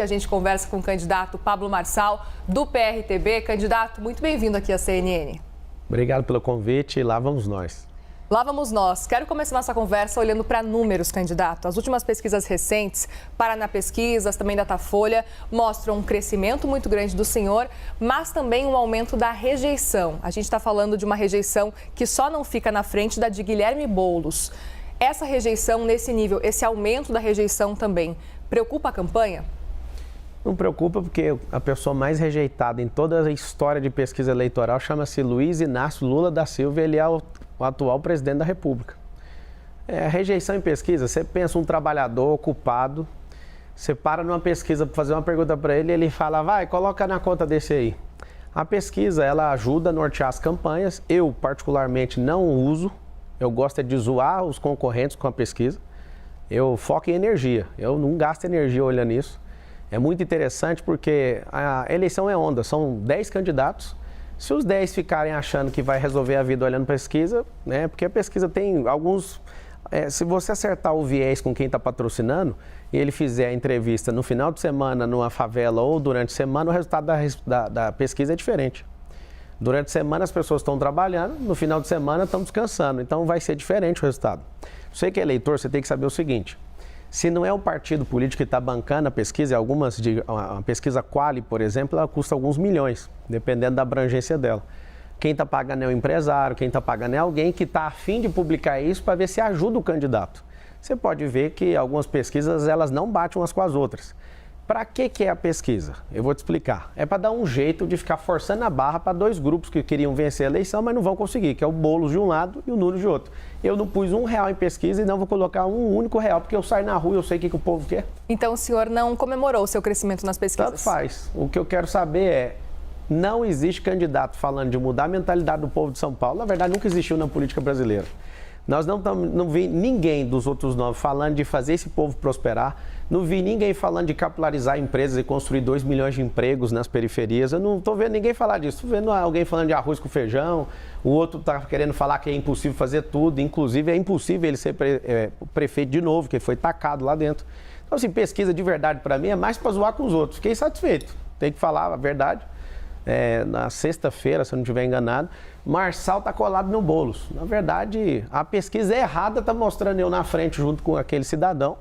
A gente conversa com o candidato Pablo Marçal, do PRTB. Candidato, muito bem-vindo aqui à CNN. Obrigado pelo convite e lá vamos nós. Lá vamos nós. Quero começar nossa conversa olhando para números, candidato. As últimas pesquisas recentes, Paraná Pesquisas, também Datafolha, mostram um crescimento muito grande do senhor, mas também um aumento da rejeição. A gente está falando de uma rejeição que só não fica na frente da de Guilherme Boulos. Essa rejeição nesse nível, esse aumento da rejeição também, preocupa a campanha? Não preocupa porque a pessoa mais rejeitada em toda a história de pesquisa eleitoral chama-se Luiz Inácio Lula da Silva e ele é o atual presidente da República. Rejeição em pesquisa, você pensa um trabalhador ocupado, você para numa pesquisa para fazer uma pergunta para ele e ele fala, vai, coloca na conta desse aí. A pesquisa, ela ajuda a nortear as campanhas, eu particularmente não uso, eu gosto de zoar os concorrentes com a pesquisa, eu foco em energia, eu não gasto energia olhando isso. É muito interessante porque a eleição é onda, são 10 candidatos. Se os 10 ficarem achando que vai resolver a vida olhando pesquisa, né? Porque a pesquisa tem alguns... se você acertar o viés com quem está patrocinando e ele fizer a entrevista no final de semana numa favela ou durante a semana, o resultado da pesquisa é diferente. Durante a semana as pessoas estão trabalhando, no final de semana estão descansando, então vai ser diferente o resultado. Você que é eleitor, você tem que saber o seguinte... Se não é o partido político que está bancando a pesquisa, a pesquisa Quali, por exemplo, ela custa alguns milhões, dependendo da abrangência dela. Quem está pagando é o empresário, quem está pagando é alguém que está a fim de publicar isso para ver se ajuda o candidato. Você pode ver que algumas pesquisas elas não batem umas com as outras. Para que é a pesquisa? Eu vou te explicar. É para dar um jeito de ficar forçando a barra para dois grupos que queriam vencer a eleição, mas não vão conseguir, que é o Boulos de um lado e o Nunes de outro. Eu não pus R$1 em pesquisa e não vou colocar um único real, porque eu saio na rua e eu sei o que o povo quer. Então o senhor não comemorou o seu crescimento nas pesquisas? Tanto faz. O que eu quero saber é, não existe candidato falando de mudar a mentalidade do povo de São Paulo. Na verdade, nunca existiu na política brasileira. Nós não vi ninguém dos outros 9 falando de fazer esse povo prosperar. Não vi ninguém falando de capilarizar empresas e construir 2 milhões de empregos nas periferias. Eu não estou vendo ninguém falar disso. Estou vendo alguém falando de arroz com feijão. O outro está querendo falar que é impossível fazer tudo. Inclusive, é impossível ele ser prefeito de novo, que ele foi tacado lá dentro. Então, assim, pesquisa de verdade para mim é mais para zoar com os outros. Fiquei satisfeito. Tem que falar a verdade. Na sexta-feira, se eu não estiver enganado, Marçal está colado no Boulos. Na verdade, a pesquisa errada está mostrando eu na frente junto com aquele cidadão.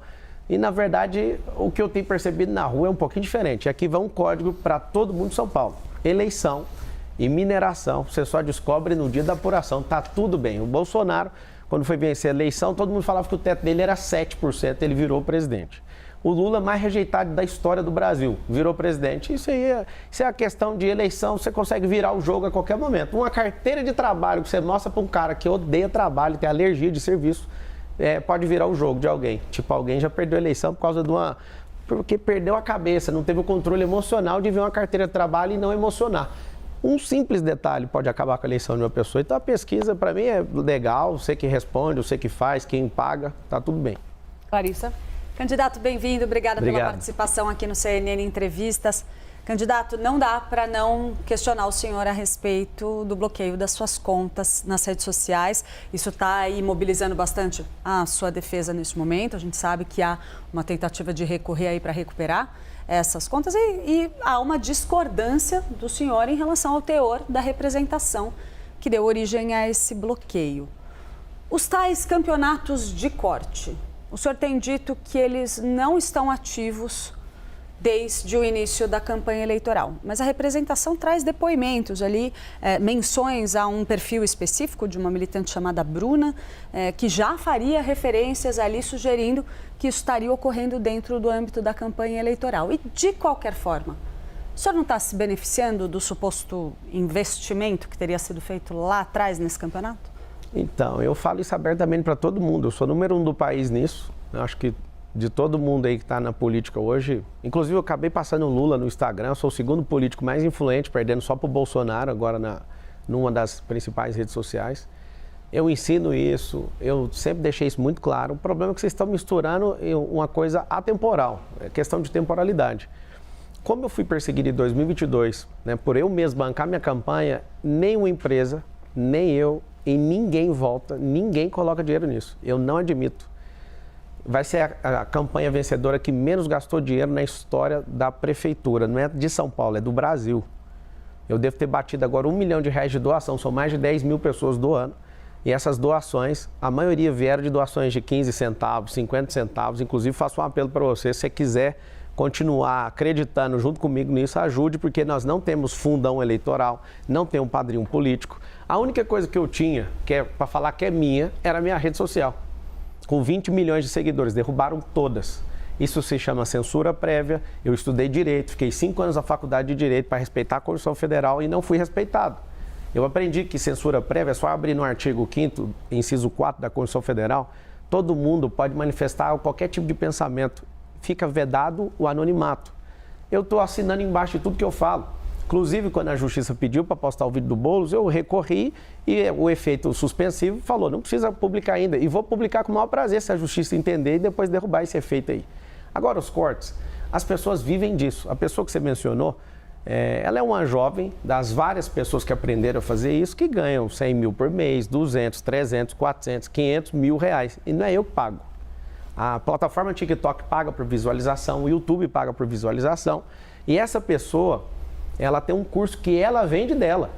E, na verdade, o que eu tenho percebido na rua é um pouquinho diferente. Aqui vai um código para todo mundo de São Paulo. Eleição e mineração, você só descobre no dia da apuração. Está tudo bem. O Bolsonaro, quando foi vencer a eleição, todo mundo falava que o teto dele era 7%, ele virou presidente. O Lula mais rejeitado da história do Brasil, virou presidente. Isso é a questão de eleição, você consegue virar o jogo a qualquer momento. Uma carteira de trabalho que você mostra para um cara que odeia trabalho, tem alergia de serviço, pode virar o jogo de alguém. Tipo, alguém já perdeu a eleição por causa porque perdeu a cabeça, não teve o controle emocional de ver uma carteira de trabalho e não emocionar. Um simples detalhe pode acabar com a eleição de uma pessoa. Então a pesquisa, para mim, é legal, você que responde, você que faz, quem paga, tá tudo bem. Clarissa? Candidato, bem-vindo. Obrigada pela participação aqui no CNN Entrevistas. Candidato, não dá para não questionar o senhor a respeito do bloqueio das suas contas nas redes sociais. Isso está aí mobilizando bastante a sua defesa neste momento. A gente sabe que há uma tentativa de recorrer aí para recuperar essas contas e há uma discordância do senhor em relação ao teor da representação que deu origem a esse bloqueio. Os tais campeonatos de corte. O senhor tem dito que eles não estão ativos desde o início da campanha eleitoral, mas a representação traz depoimentos ali, menções a um perfil específico de uma militante chamada Bruna, que já faria referências ali sugerindo que isso estaria ocorrendo dentro do âmbito da campanha eleitoral. E, de qualquer forma, o senhor não está se beneficiando do suposto investimento que teria sido feito lá atrás nesse campeonato? Então, eu falo isso abertamente para todo mundo. Eu sou número 1 do país nisso. Eu acho que de todo mundo aí que está na política hoje, inclusive eu acabei passando o Lula no Instagram, eu sou o segundo político mais influente, perdendo só para o Bolsonaro agora numa das principais redes sociais. Eu ensino isso, eu sempre deixei isso muito claro. O problema é que vocês estão misturando uma coisa atemporal, é questão de temporalidade. Como eu fui perseguido em 2022, né, por eu mesmo bancar minha campanha, nenhuma empresa, nem eu, e ninguém volta, ninguém coloca dinheiro nisso. Eu não admito. vai ser a campanha vencedora que menos gastou dinheiro na história da prefeitura. Não é de São Paulo, é do Brasil. Eu devo ter batido agora R$1 milhão de doação, são mais de 10 mil pessoas doando. E essas doações, a maioria vieram de doações de 15 centavos, 50 centavos. Inclusive, faço um apelo para você, se você quiser continuar acreditando junto comigo nisso, ajude, porque nós não temos fundão eleitoral, não tem um padrinho político. A única coisa que eu tinha, que é para falar que é minha, era a minha rede social. Com 20 milhões de seguidores, derrubaram todas. Isso se chama censura prévia. Eu estudei Direito, fiquei 5 anos na faculdade de Direito para respeitar a Constituição Federal e não fui respeitado. Eu aprendi que censura prévia é só abrir no artigo 5º, inciso 4 da Constituição Federal, todo mundo pode manifestar qualquer tipo de pensamento. Fica vedado o anonimato. Eu estou assinando embaixo de tudo que eu falo. Inclusive, quando a Justiça pediu para postar o vídeo do Boulos, eu recorri e o efeito suspensivo falou, não precisa publicar ainda. E vou publicar com o maior prazer se a Justiça entender e depois derrubar esse efeito aí. Agora, os cortes. As pessoas vivem disso. A pessoa que você mencionou, ela é uma jovem das várias pessoas que aprenderam a fazer isso, que ganham 100 mil por mês, 200, 300, 400, 500 mil reais. E não é eu que pago. A plataforma TikTok paga por visualização, o YouTube paga por visualização. E essa pessoa, ela tem um curso que ela vende dela.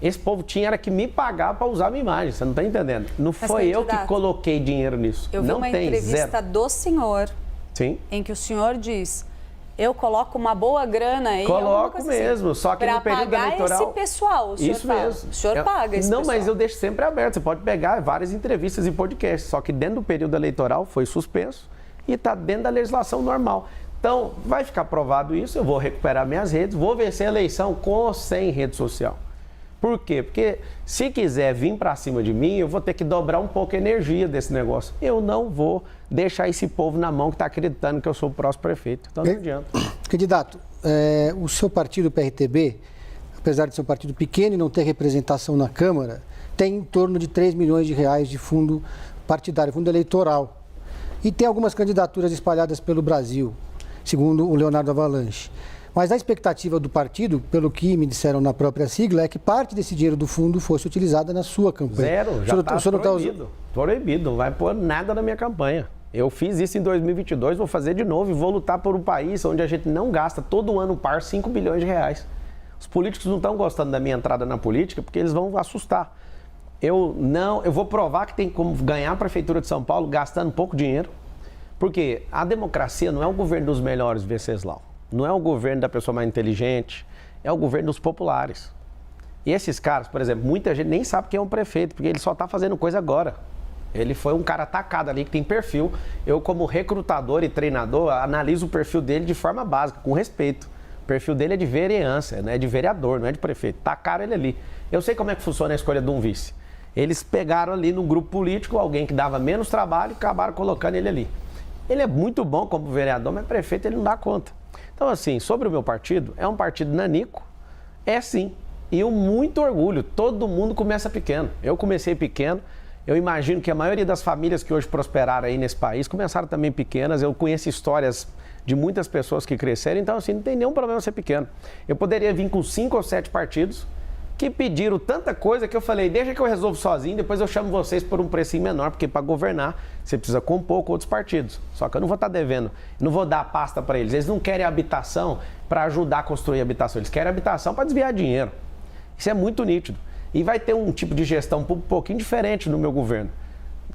Esse povo era que me pagar para usar a minha imagem, você não está entendendo? Não foi eu que coloquei dinheiro nisso. Eu vi uma entrevista do senhor, sim, em que o senhor diz, eu coloco uma boa grana aí. Coloco mesmo, assim, só que no período eleitoral... esse pessoal, o senhor isso fala. mesmo. O senhor paga esse não, pessoal. Mas eu deixo sempre aberto, você pode pegar várias entrevistas e podcasts, só que dentro do período eleitoral foi suspenso e está dentro da legislação normal. Então, vai ficar provado isso, eu vou recuperar minhas redes, vou vencer a eleição com ou sem rede social. Por quê? Porque se quiser vir para cima de mim, eu vou ter que dobrar um pouco a energia desse negócio. Eu não vou deixar esse povo na mão que está acreditando que eu sou o próximo prefeito. Então não adianta. Candidato, o seu partido, o PRTB, apesar de ser um partido pequeno e não ter representação na Câmara, tem em torno de 3 milhões de reais de fundo partidário, fundo eleitoral. E tem algumas candidaturas espalhadas pelo Brasil, segundo o Leonardo Avalanche. Mas a expectativa do partido, pelo que me disseram na própria sigla, é que parte desse dinheiro do fundo fosse utilizada na sua campanha. Zero, já está proibido. Proibido, não vai pôr nada na minha campanha. Eu fiz isso em 2022, vou fazer de novo e vou lutar por um país onde a gente não gasta todo ano par 5 bilhões de reais. Os políticos não estão gostando da minha entrada na política porque eles vão assustar. Eu vou provar que tem como ganhar a Prefeitura de São Paulo gastando pouco dinheiro, porque a democracia não é o governo dos melhores, Venceslau. Não é o governo da pessoa mais inteligente, é o governo dos populares. E esses caras, por exemplo, muita gente nem sabe quem é um prefeito, porque ele só está fazendo coisa agora. Ele foi um cara atacado ali, que tem perfil. Eu, como recrutador e treinador, analiso o perfil dele de forma básica, com respeito. O perfil dele é de vereança, né? É de vereador, não é de prefeito. Tacaram ele ali. Eu sei como é que funciona a escolha de um vice. Eles pegaram ali no grupo político alguém que dava menos trabalho e acabaram colocando ele ali. Ele é muito bom como vereador, mas prefeito ele não dá conta. Então, assim, sobre o meu partido, é um partido nanico, é sim, e eu muito orgulho, todo mundo começa pequeno. Eu comecei pequeno, eu imagino que a maioria das famílias que hoje prosperaram aí nesse país começaram também pequenas, eu conheço histórias de muitas pessoas que cresceram, então, assim, não tem nenhum problema ser pequeno. Eu poderia vir com 5 ou 7 partidos que pediram tanta coisa que eu falei, deixa que eu resolvo sozinho, depois eu chamo vocês por um precinho menor, porque para governar você precisa compor com outros partidos. Só que eu não vou estar devendo, não vou dar pasta para eles. Eles não querem habitação para ajudar a construir habitação, eles querem habitação para desviar dinheiro. Isso é muito nítido. E vai ter um tipo de gestão um pouquinho diferente no meu governo.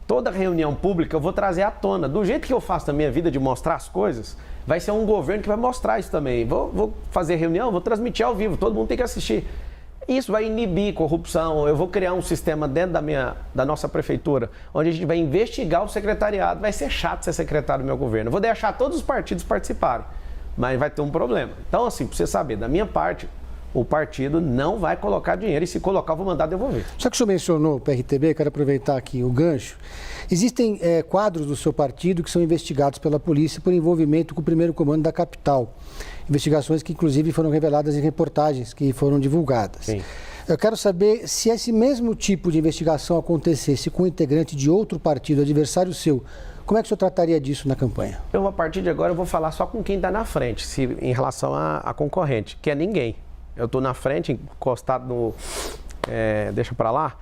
Toda reunião pública eu vou trazer à tona. Do jeito que eu faço na minha vida de mostrar as coisas, vai ser um governo que vai mostrar isso também. Vou fazer reunião, vou transmitir ao vivo, todo mundo tem que assistir. Isso vai inibir corrupção, eu vou criar um sistema dentro da nossa prefeitura, onde a gente vai investigar o secretariado. Vai ser chato ser secretário do meu governo. Eu vou deixar todos os partidos participarem, mas vai ter um problema. Então, assim, para você saber, da minha parte, o partido não vai colocar dinheiro e se colocar, eu vou mandar devolver. Já que o senhor mencionou o PRTB, quero aproveitar aqui o gancho. Existem quadros do seu partido que são investigados pela polícia por envolvimento com o primeiro comando da capital. Investigações que, inclusive, foram reveladas em reportagens que foram divulgadas. Sim. Eu quero saber se esse mesmo tipo de investigação acontecesse com um integrante de outro partido, adversário seu, como é que o senhor trataria disso na campanha? A partir de agora, eu vou falar só com quem está na frente, em relação a concorrente, que é ninguém. Eu estou na frente, encostado no... deixa para lá.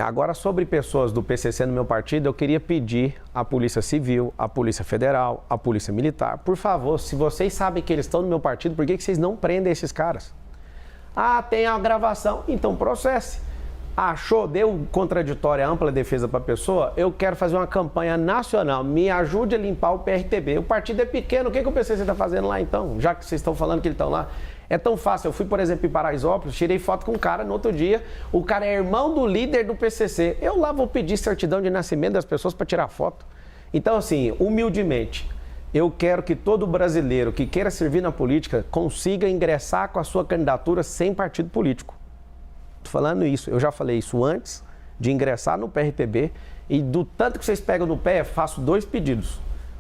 Agora, sobre pessoas do PCC no meu partido, eu queria pedir à Polícia Civil, à Polícia Federal, à Polícia Militar, por favor, se vocês sabem que eles estão no meu partido, por que vocês não prendem esses caras? Ah, tem a gravação, então processe. Achou, deu contraditória, ampla defesa para a pessoa, eu quero fazer uma campanha nacional, me ajude a limpar o PRTB. O partido é pequeno, o que o PCC está fazendo lá então? Já que vocês estão falando que eles estão lá. É tão fácil, eu fui, por exemplo, em Paraisópolis, tirei foto com um cara, no outro dia, o cara é irmão do líder do PCC. Eu lá vou pedir certidão de nascimento das pessoas para tirar foto. Então, assim, humildemente, eu quero que todo brasileiro que queira servir na política consiga ingressar com a sua candidatura sem partido político. Estou falando isso, eu já falei isso antes de ingressar no PRTB e do tanto que vocês pegam no pé, faço 2 pedidos.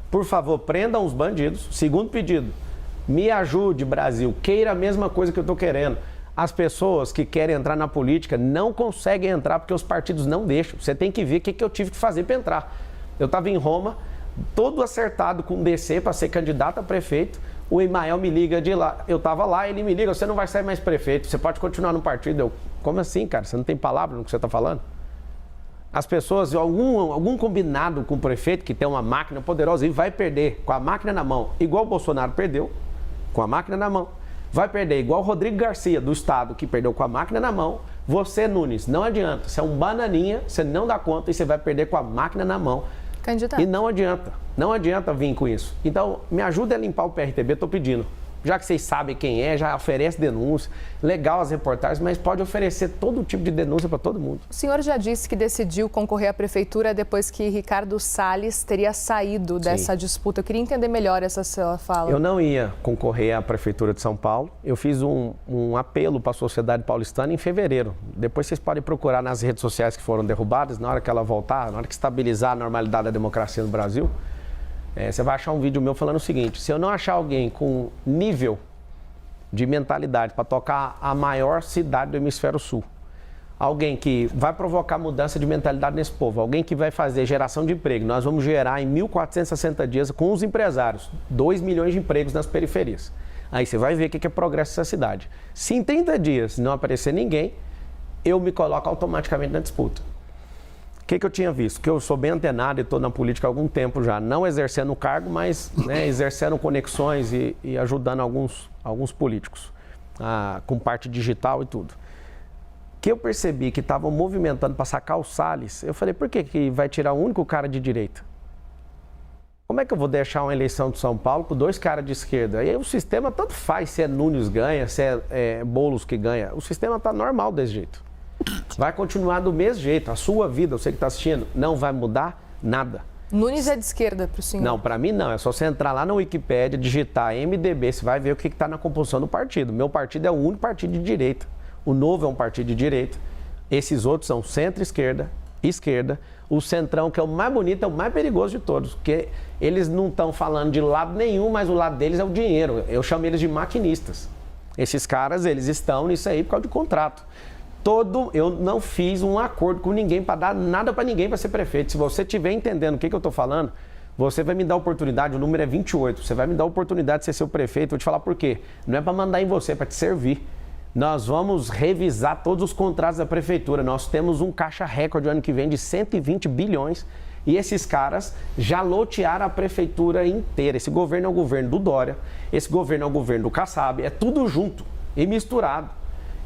Por favor, prendam os bandidos. Segundo pedido, me ajude, Brasil, queira a mesma coisa que eu estou querendo. As pessoas que querem entrar na política não conseguem entrar porque os partidos não deixam. Você tem que ver o que eu tive que fazer para entrar. Eu estava em Roma, todo acertado com o DC para ser candidato a prefeito. O Imael me liga de lá, eu estava lá, ele me liga, você não vai ser mais prefeito, você pode continuar no partido. Eu, como assim, cara? Você não tem palavra no que você está falando? As pessoas, algum combinado com o prefeito que tem uma máquina poderosa e vai perder com a máquina na mão, igual o Bolsonaro perdeu, com a máquina na mão. Vai perder igual o Rodrigo Garcia, do Estado, que perdeu com a máquina na mão. Você, Nunes, não adianta. Você é um bananinha, você não dá conta e você vai perder com a máquina na mão. Candidato. E não adianta vir com isso. Então, me ajuda a limpar o PRTB, estou pedindo. Já que vocês sabem quem é, já oferece denúncia. Legal as reportagens, mas pode oferecer todo tipo de denúncia para todo mundo. O senhor já disse que decidiu concorrer à prefeitura depois que Ricardo Salles teria saído dessa disputa. Eu queria entender melhor essa sua fala. Eu não ia concorrer à prefeitura de São Paulo. Eu fiz um apelo para a sociedade paulistana em fevereiro. Depois vocês podem procurar nas redes sociais que foram derrubadas, na hora que ela voltar, na hora que estabilizar a normalidade da democracia no Brasil. Você vai achar um vídeo meu falando o seguinte: se eu não achar alguém com nível de mentalidade para tocar a maior cidade do hemisfério sul, alguém que vai provocar mudança de mentalidade nesse povo, alguém que vai fazer geração de emprego, nós vamos gerar em 1.460 dias com os empresários 2 milhões de empregos nas periferias. Aí você vai ver o que é progresso nessa cidade. Se em 30 dias não aparecer ninguém, eu me coloco automaticamente na disputa. O que eu tinha visto? Que eu sou bem antenado e estou na política há algum tempo já, não exercendo o cargo, mas exercendo conexões e ajudando alguns políticos, com parte digital e tudo. Que eu percebi que estavam movimentando para sacar o Salles, eu falei, por que vai tirar o único cara de direita? Como é que eu vou deixar uma eleição de São Paulo com 2 caras de esquerda? Aí o sistema tanto faz se é Nunes ganha, se é Boulos que ganha. O sistema está normal desse jeito. Vai continuar do mesmo jeito. A sua vida, você que está assistindo, não vai mudar nada. Nunes é de esquerda para o senhor? Não, para mim não. É só você entrar lá na Wikipédia, digitar MDB, você vai ver o que está na composição do partido. Meu partido é o único partido de direita. O Novo é um partido de direita. Esses outros são centro-esquerda, esquerda. O centrão, que é o mais bonito, é o mais perigoso de todos. Porque eles não estão falando de lado nenhum, mas o lado deles é o dinheiro. Eu chamo eles de maquinistas. Esses caras, eles estão nisso aí por causa de contrato. Eu não fiz um acordo com ninguém para dar nada para ninguém para ser prefeito. Se você estiver entendendo o que eu estou falando, você vai me dar a oportunidade, o número é 28, você vai me dar a oportunidade de ser seu prefeito. Vou te falar por quê. Não é para mandar em você, é para te servir. Nós vamos revisar todos os contratos da prefeitura. Nós temos um caixa recorde ano que vem de 120 bilhões e esses caras já lotearam a prefeitura inteira. Esse governo é o governo do Dória, esse governo é o governo do Kassab, é tudo junto e misturado.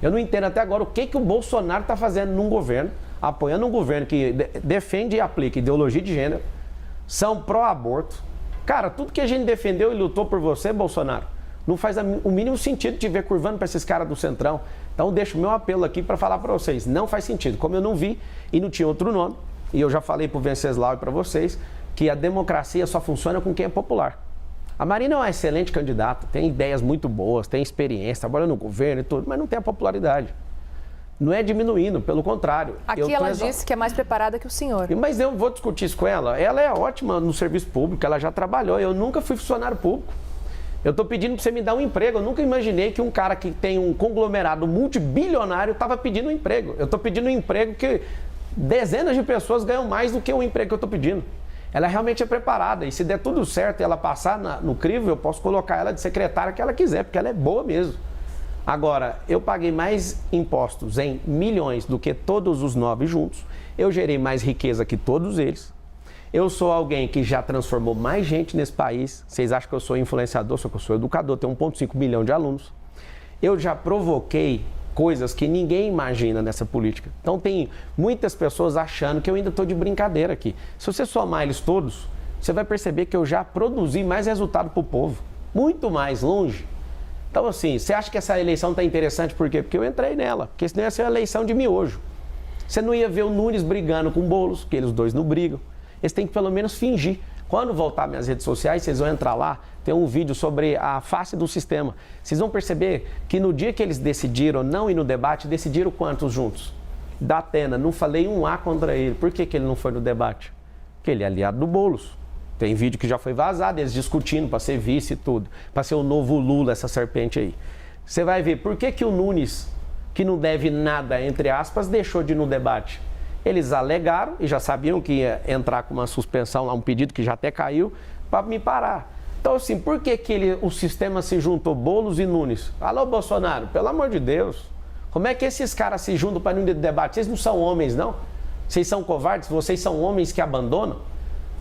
Eu não entendo até agora o que o Bolsonaro está fazendo num governo, apoiando um governo que defende e aplica ideologia de gênero, são pró-aborto. Cara, tudo que a gente defendeu e lutou por você, Bolsonaro, não faz o mínimo sentido te ver curvando para esses caras do Centrão. Então, deixo o meu apelo aqui para falar para vocês. Não faz sentido. Como eu não vi e não tinha outro nome, e eu já falei para o Venceslau e para vocês, que a democracia só funciona com quem é popular. A Marina é uma excelente candidata, tem ideias muito boas, tem experiência, trabalha no governo e tudo, mas não tem a popularidade. Não é diminuindo, pelo contrário. Aqui ela disse que é mais preparada que o senhor. Mas eu vou discutir isso com ela. Ela é ótima no serviço público, ela já trabalhou. Eu nunca fui funcionário público. Eu estou pedindo para você me dar um emprego. Eu nunca imaginei que um cara que tem um conglomerado multibilionário estava pedindo um emprego. Eu estou pedindo um emprego que dezenas de pessoas ganham mais do que o emprego que eu estou pedindo. Ela realmente é preparada e se der tudo certo e ela passar no crivo, eu posso colocar ela de secretária que ela quiser, porque ela é boa mesmo. Agora, eu paguei mais impostos em milhões do que todos os 9 juntos. Eu gerei mais riqueza que todos eles. Eu sou alguém que já transformou mais gente nesse país. Vocês acham que eu sou influenciador? Só que eu sou educador, tenho 1,5 milhão de alunos. Eu já provoquei coisas que ninguém imagina nessa política. Então tem muitas pessoas achando que eu ainda estou de brincadeira aqui. Se você somar eles todos, você vai perceber que eu já produzi mais resultado para o povo. Muito mais longe. Então assim, você acha que essa eleição está interessante por quê? Porque eu entrei nela. Porque senão ia ser uma eleição de miojo. Você não ia ver o Nunes brigando com o Boulos, porque eles dois não brigam. Eles têm que pelo menos fingir. Quando voltar minhas redes sociais, vocês vão entrar lá, tem um vídeo sobre a face do sistema. Vocês vão perceber que no dia que eles decidiram não ir no debate, decidiram quantos juntos? Da Atena, não falei um A contra ele. Por que ele não foi no debate? Porque ele é aliado do Boulos. Tem vídeo que já foi vazado, eles discutindo para ser vice e tudo. Para ser o novo Lula, essa serpente aí. Você vai ver por que o Nunes, que não deve nada, entre aspas, deixou de ir no debate. Eles alegaram e já sabiam que ia entrar com uma suspensão lá, um pedido que já até caiu, para me parar. Então, assim, por que o sistema se juntou, Boulos e Nunes? Alô, Bolsonaro, pelo amor de Deus, como é que esses caras se juntam para não ir no debate? Vocês não são homens, não? Vocês são covardes? Vocês são homens que abandonam?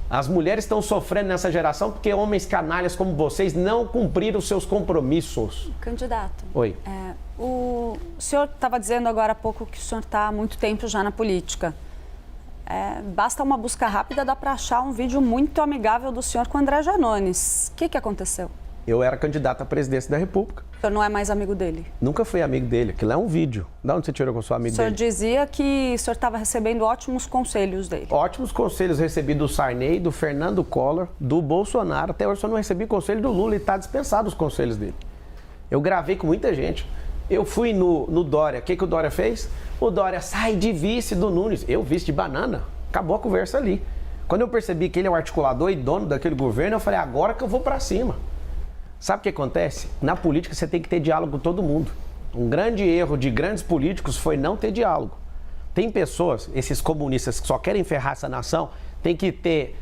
As mulheres estão sofrendo nessa geração porque homens canalhas como vocês não cumpriram os seus compromissos. Candidato. Oi. O senhor estava dizendo agora há pouco que o senhor está há muito tempo já na política. Basta uma busca rápida, dá para achar um vídeo muito amigável do senhor com André Janones. O que aconteceu? Eu era candidato à presidência da República. O senhor não é mais amigo dele? Nunca fui amigo dele. Aquilo é um vídeo. De onde você tirou que eu sou amigo dele? O senhor dizia que o senhor estava recebendo ótimos conselhos dele. Ótimos conselhos recebi do Sarney, do Fernando Collor, do Bolsonaro. Até hoje eu só não recebi conselho do Lula e está dispensado os conselhos dele. Eu gravei com muita gente. Eu fui no Dória. O que o Dória fez? O Dória sai de vice do Nunes. Eu, vice de banana. Acabou a conversa ali. Quando eu percebi que ele é o articulador e dono daquele governo, eu falei, agora que eu vou para cima. Sabe o que acontece? Na política você tem que ter diálogo com todo mundo. Um grande erro de grandes políticos foi não ter diálogo. Tem pessoas, esses comunistas que só querem ferrar essa nação, tem que ter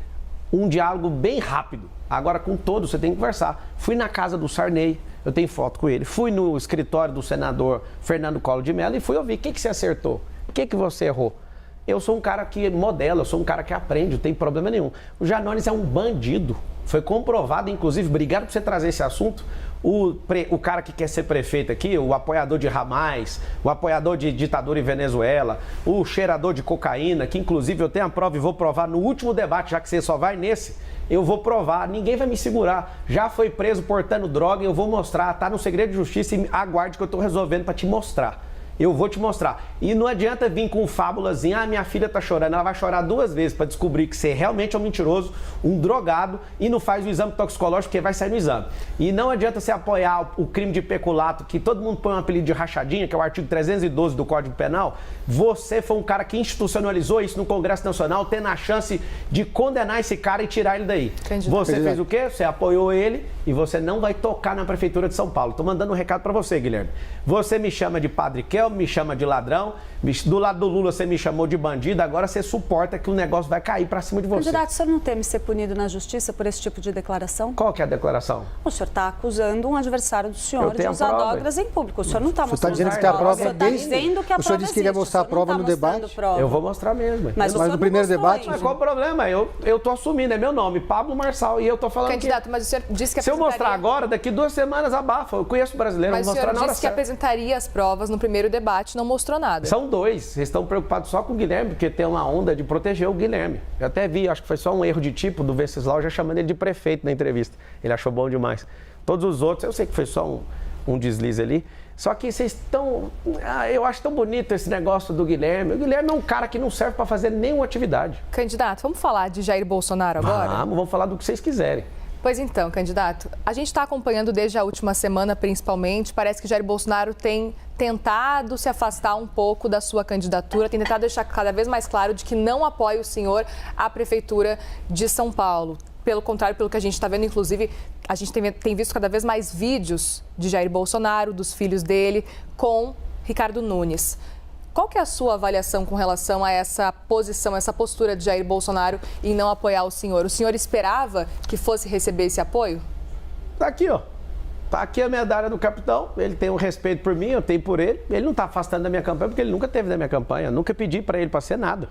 um diálogo bem rápido. Agora com todos você tem que conversar. Fui na casa do Sarney, eu tenho foto com ele. Fui no escritório do senador Fernando Collor de Mello e fui ouvir. O que você acertou? O que você errou? Eu sou um cara que modela, eu sou um cara que aprende, não tem problema nenhum. O Janones é um bandido. Foi comprovado, inclusive, obrigado por você trazer esse assunto, o cara que quer ser prefeito aqui, o apoiador de Hamas, o apoiador de ditadura em Venezuela, o cheirador de cocaína, que inclusive eu tenho a prova e vou provar no último debate, já que você só vai nesse, eu vou provar, ninguém vai me segurar. Já foi preso portando droga, eu vou mostrar, tá no segredo de justiça e aguarde que eu tô resolvendo para te mostrar. Eu vou te mostrar. E não adianta vir com fábulazinha, minha filha tá chorando. Ela vai chorar 2 vezes para descobrir que você realmente é um mentiroso, um drogado e não faz o exame toxicológico, porque vai sair no exame. E não adianta você apoiar o crime de peculato, que todo mundo põe um apelido de rachadinha, que é o artigo 312 do Código Penal. Você foi um cara que institucionalizou isso no Congresso Nacional, tendo a chance de condenar esse cara e tirar ele daí. Você fez o quê? Você apoiou ele e você não vai tocar na Prefeitura de São Paulo. Tô mandando um recado para você, Guilherme. Você me chama de Padre Kel, me chama de ladrão, do lado do Lula você me chamou de bandido, agora você suporta que o negócio vai cair para cima de você. Candidato, o senhor não teme ser punido na justiça por esse tipo de declaração? Qual que é a declaração? O senhor está acusando um adversário do senhor de usar drogas em público. O senhor não está mostrando dizendo que tem a prova. O senhor está dizendo que a prova O senhor disse que iria mostrar a prova no debate. Eu vou mostrar mesmo. Mas no primeiro debate... Mas qual o problema? Eu tô assumindo, é meu nome, Pablo Marçal, e eu tô falando Candidato, mas o senhor disse que se eu mostrar agora, daqui 2 semanas abafa. Eu conheço o brasileiro, mas vou mostrar na hora certa. Mas o senhor disse que apresentaria as provas no primeiro debate, não mostrou nada. São 2. Vocês estão preocupados só com o Guilherme, porque tem uma onda de proteger o Guilherme. Eu até vi, acho que foi só um erro de tipo do Venceslau, já chamando ele de prefeito na entrevista. Ele achou bom demais. Todos os outros, eu sei que foi só um deslize ali. Só que vocês estão... eu acho tão bonito esse negócio do Guilherme. O Guilherme é um cara que não serve para fazer nenhuma atividade. Candidato, vamos falar de Jair Bolsonaro agora? Vamos falar do que vocês quiserem. Pois então, candidato, a gente está acompanhando desde a última semana, principalmente, parece que Jair Bolsonaro tem tentado se afastar um pouco da sua candidatura, tem tentado deixar cada vez mais claro de que não apoia o senhor à Prefeitura de São Paulo. Pelo contrário, pelo que a gente está vendo, inclusive, a gente tem visto cada vez mais vídeos de Jair Bolsonaro, dos filhos dele, com Ricardo Nunes. Qual que é a sua avaliação com relação a essa posição, essa postura de Jair Bolsonaro em não apoiar o senhor? O senhor esperava que fosse receber esse apoio? Tá aqui, ó. tá aqui a medalha do capitão, ele tem um respeito por mim, eu tenho por ele. Ele não está afastando da minha campanha, porque ele nunca teve da minha campanha. Eu nunca pedi para ele para ser nada.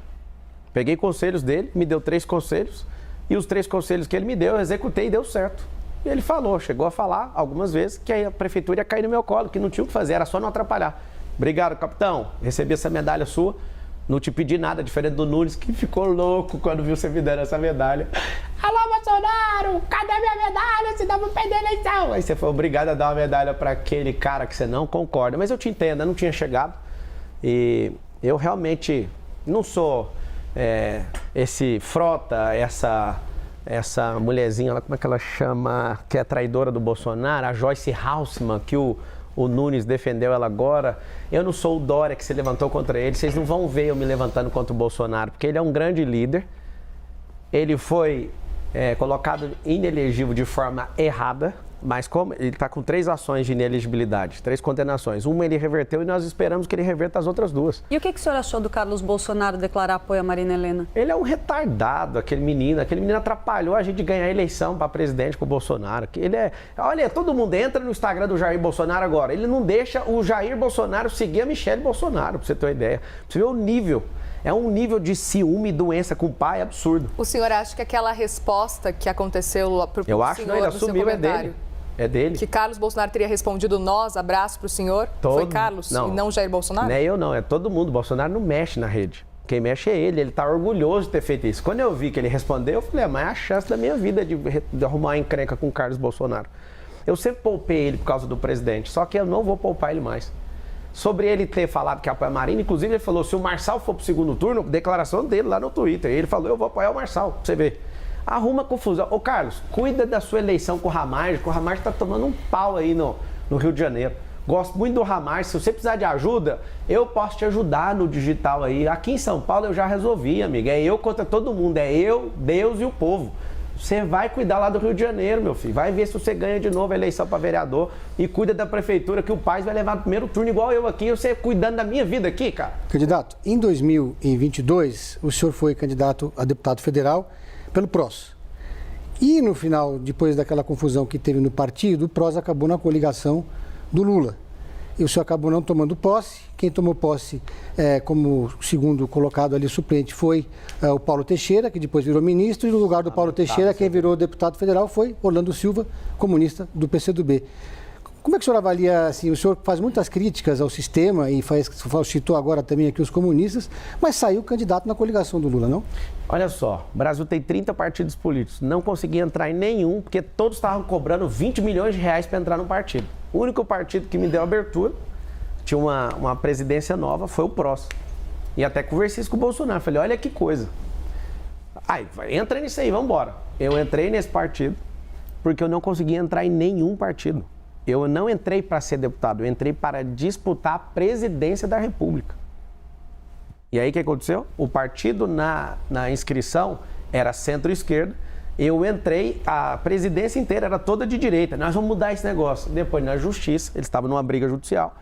Peguei conselhos dele, me deu 3 conselhos, e os 3 conselhos que ele me deu, eu executei e deu certo. E ele chegou a falar algumas vezes que a prefeitura ia cair no meu colo, que não tinha o que fazer, era só não atrapalhar. Obrigado, capitão, recebi essa medalha sua, não te pedi nada, diferente do Nunes, que ficou louco quando viu você me dando essa medalha. Alô, Bolsonaro, cadê minha medalha? Você dá pra perder a eleição. Aí você foi obrigado a dar uma medalha para aquele cara que você não concorda. Mas eu te entendo, eu não tinha chegado. E eu realmente não sou esse Frota, essa mulherzinha, como é que ela chama, que é traidora do Bolsonaro, a Joyce Halseman, que o Nunes defendeu ela agora. Eu não sou o Dória que se levantou contra ele. Vocês não vão ver eu me levantando contra o Bolsonaro, porque ele é um grande líder. Ele foi colocado inelegível de forma errada, mas como ele está com 3 ações de inelegibilidade, 3 condenações. Uma ele reverteu e nós esperamos que ele reverta as outras 2. E o que o senhor achou do Carlos Bolsonaro declarar apoio a Marina Helena? Ele é um retardado, aquele menino atrapalhou a gente de ganhar a eleição para presidente com o Bolsonaro. Olha, todo mundo entra no Instagram do Jair Bolsonaro agora, ele não deixa o Jair Bolsonaro seguir a Michelle Bolsonaro, para você ter uma ideia. Pra você ver o nível. É um nível de ciúme e doença com o pai absurdo. O senhor acha que aquela resposta que aconteceu pro Eu acho, senhor não, ele no seu assumiu, comentário, é dele. que Carlos Bolsonaro teria respondido nós, abraço pro senhor? Foi Carlos e não Jair Bolsonaro? Não é eu não, é todo mundo. Bolsonaro não mexe na rede. Quem mexe é ele tá orgulhoso de ter feito isso. Quando eu vi que ele respondeu, eu falei, mas é a chance da minha vida de arrumar uma encrenca com o Carlos Bolsonaro. Eu sempre poupei ele por causa do presidente, só que eu não vou poupar ele mais. Sobre ele ter falado que apoia a Marina, inclusive ele falou, se o Marçal for pro segundo turno, declaração dele lá no Twitter, ele falou, eu vou apoiar o Marçal, pra você ver. Arruma confusão. Ô Carlos, cuida da sua eleição com o Ramagem, que o Ramagem tá tomando um pau aí no Rio de Janeiro. Gosto muito do Ramagem, se você precisar de ajuda, eu posso te ajudar no digital aí. Aqui em São Paulo eu já resolvi, amiga, é eu contra todo mundo, é eu, Deus e o povo. Você vai cuidar lá do Rio de Janeiro, meu filho. Vai ver se você ganha de novo a eleição para vereador e cuida da prefeitura, que o Paes vai levar no primeiro turno igual eu aqui. Você cuidando da minha vida aqui, cara. Candidato, em 2022, o senhor foi candidato a deputado federal pelo PROS. E no final, depois daquela confusão que teve no partido, o PROS acabou na coligação do Lula. E o senhor acabou não tomando posse. Quem tomou posse como segundo colocado ali, suplente, foi o Paulo Teixeira, que depois virou ministro, e no lugar do Paulo Teixeira, quem virou deputado federal foi Orlando Silva, comunista do PCdoB. Como é que o senhor avalia, assim, o senhor faz muitas críticas ao sistema e citou agora também aqui os comunistas, mas saiu candidato na coligação do Lula, não? Olha só, o Brasil tem 30 partidos políticos, não consegui entrar em nenhum, porque todos estavam cobrando 20 milhões de reais para entrar no partido. O único partido que me deu abertura, tinha uma presidência nova, foi o PROS. E até conversei isso com o Bolsonaro, falei, olha que coisa. Entra nisso aí, vamos embora. Eu entrei nesse partido porque eu não consegui entrar em nenhum partido. Eu não entrei para ser deputado, eu entrei para disputar a presidência da República. E aí o que aconteceu? O partido na inscrição era centro-esquerda. Eu entrei, a presidência inteira era toda de direita. Nós vamos mudar esse negócio. Depois, na justiça, eles estavam numa briga judicial.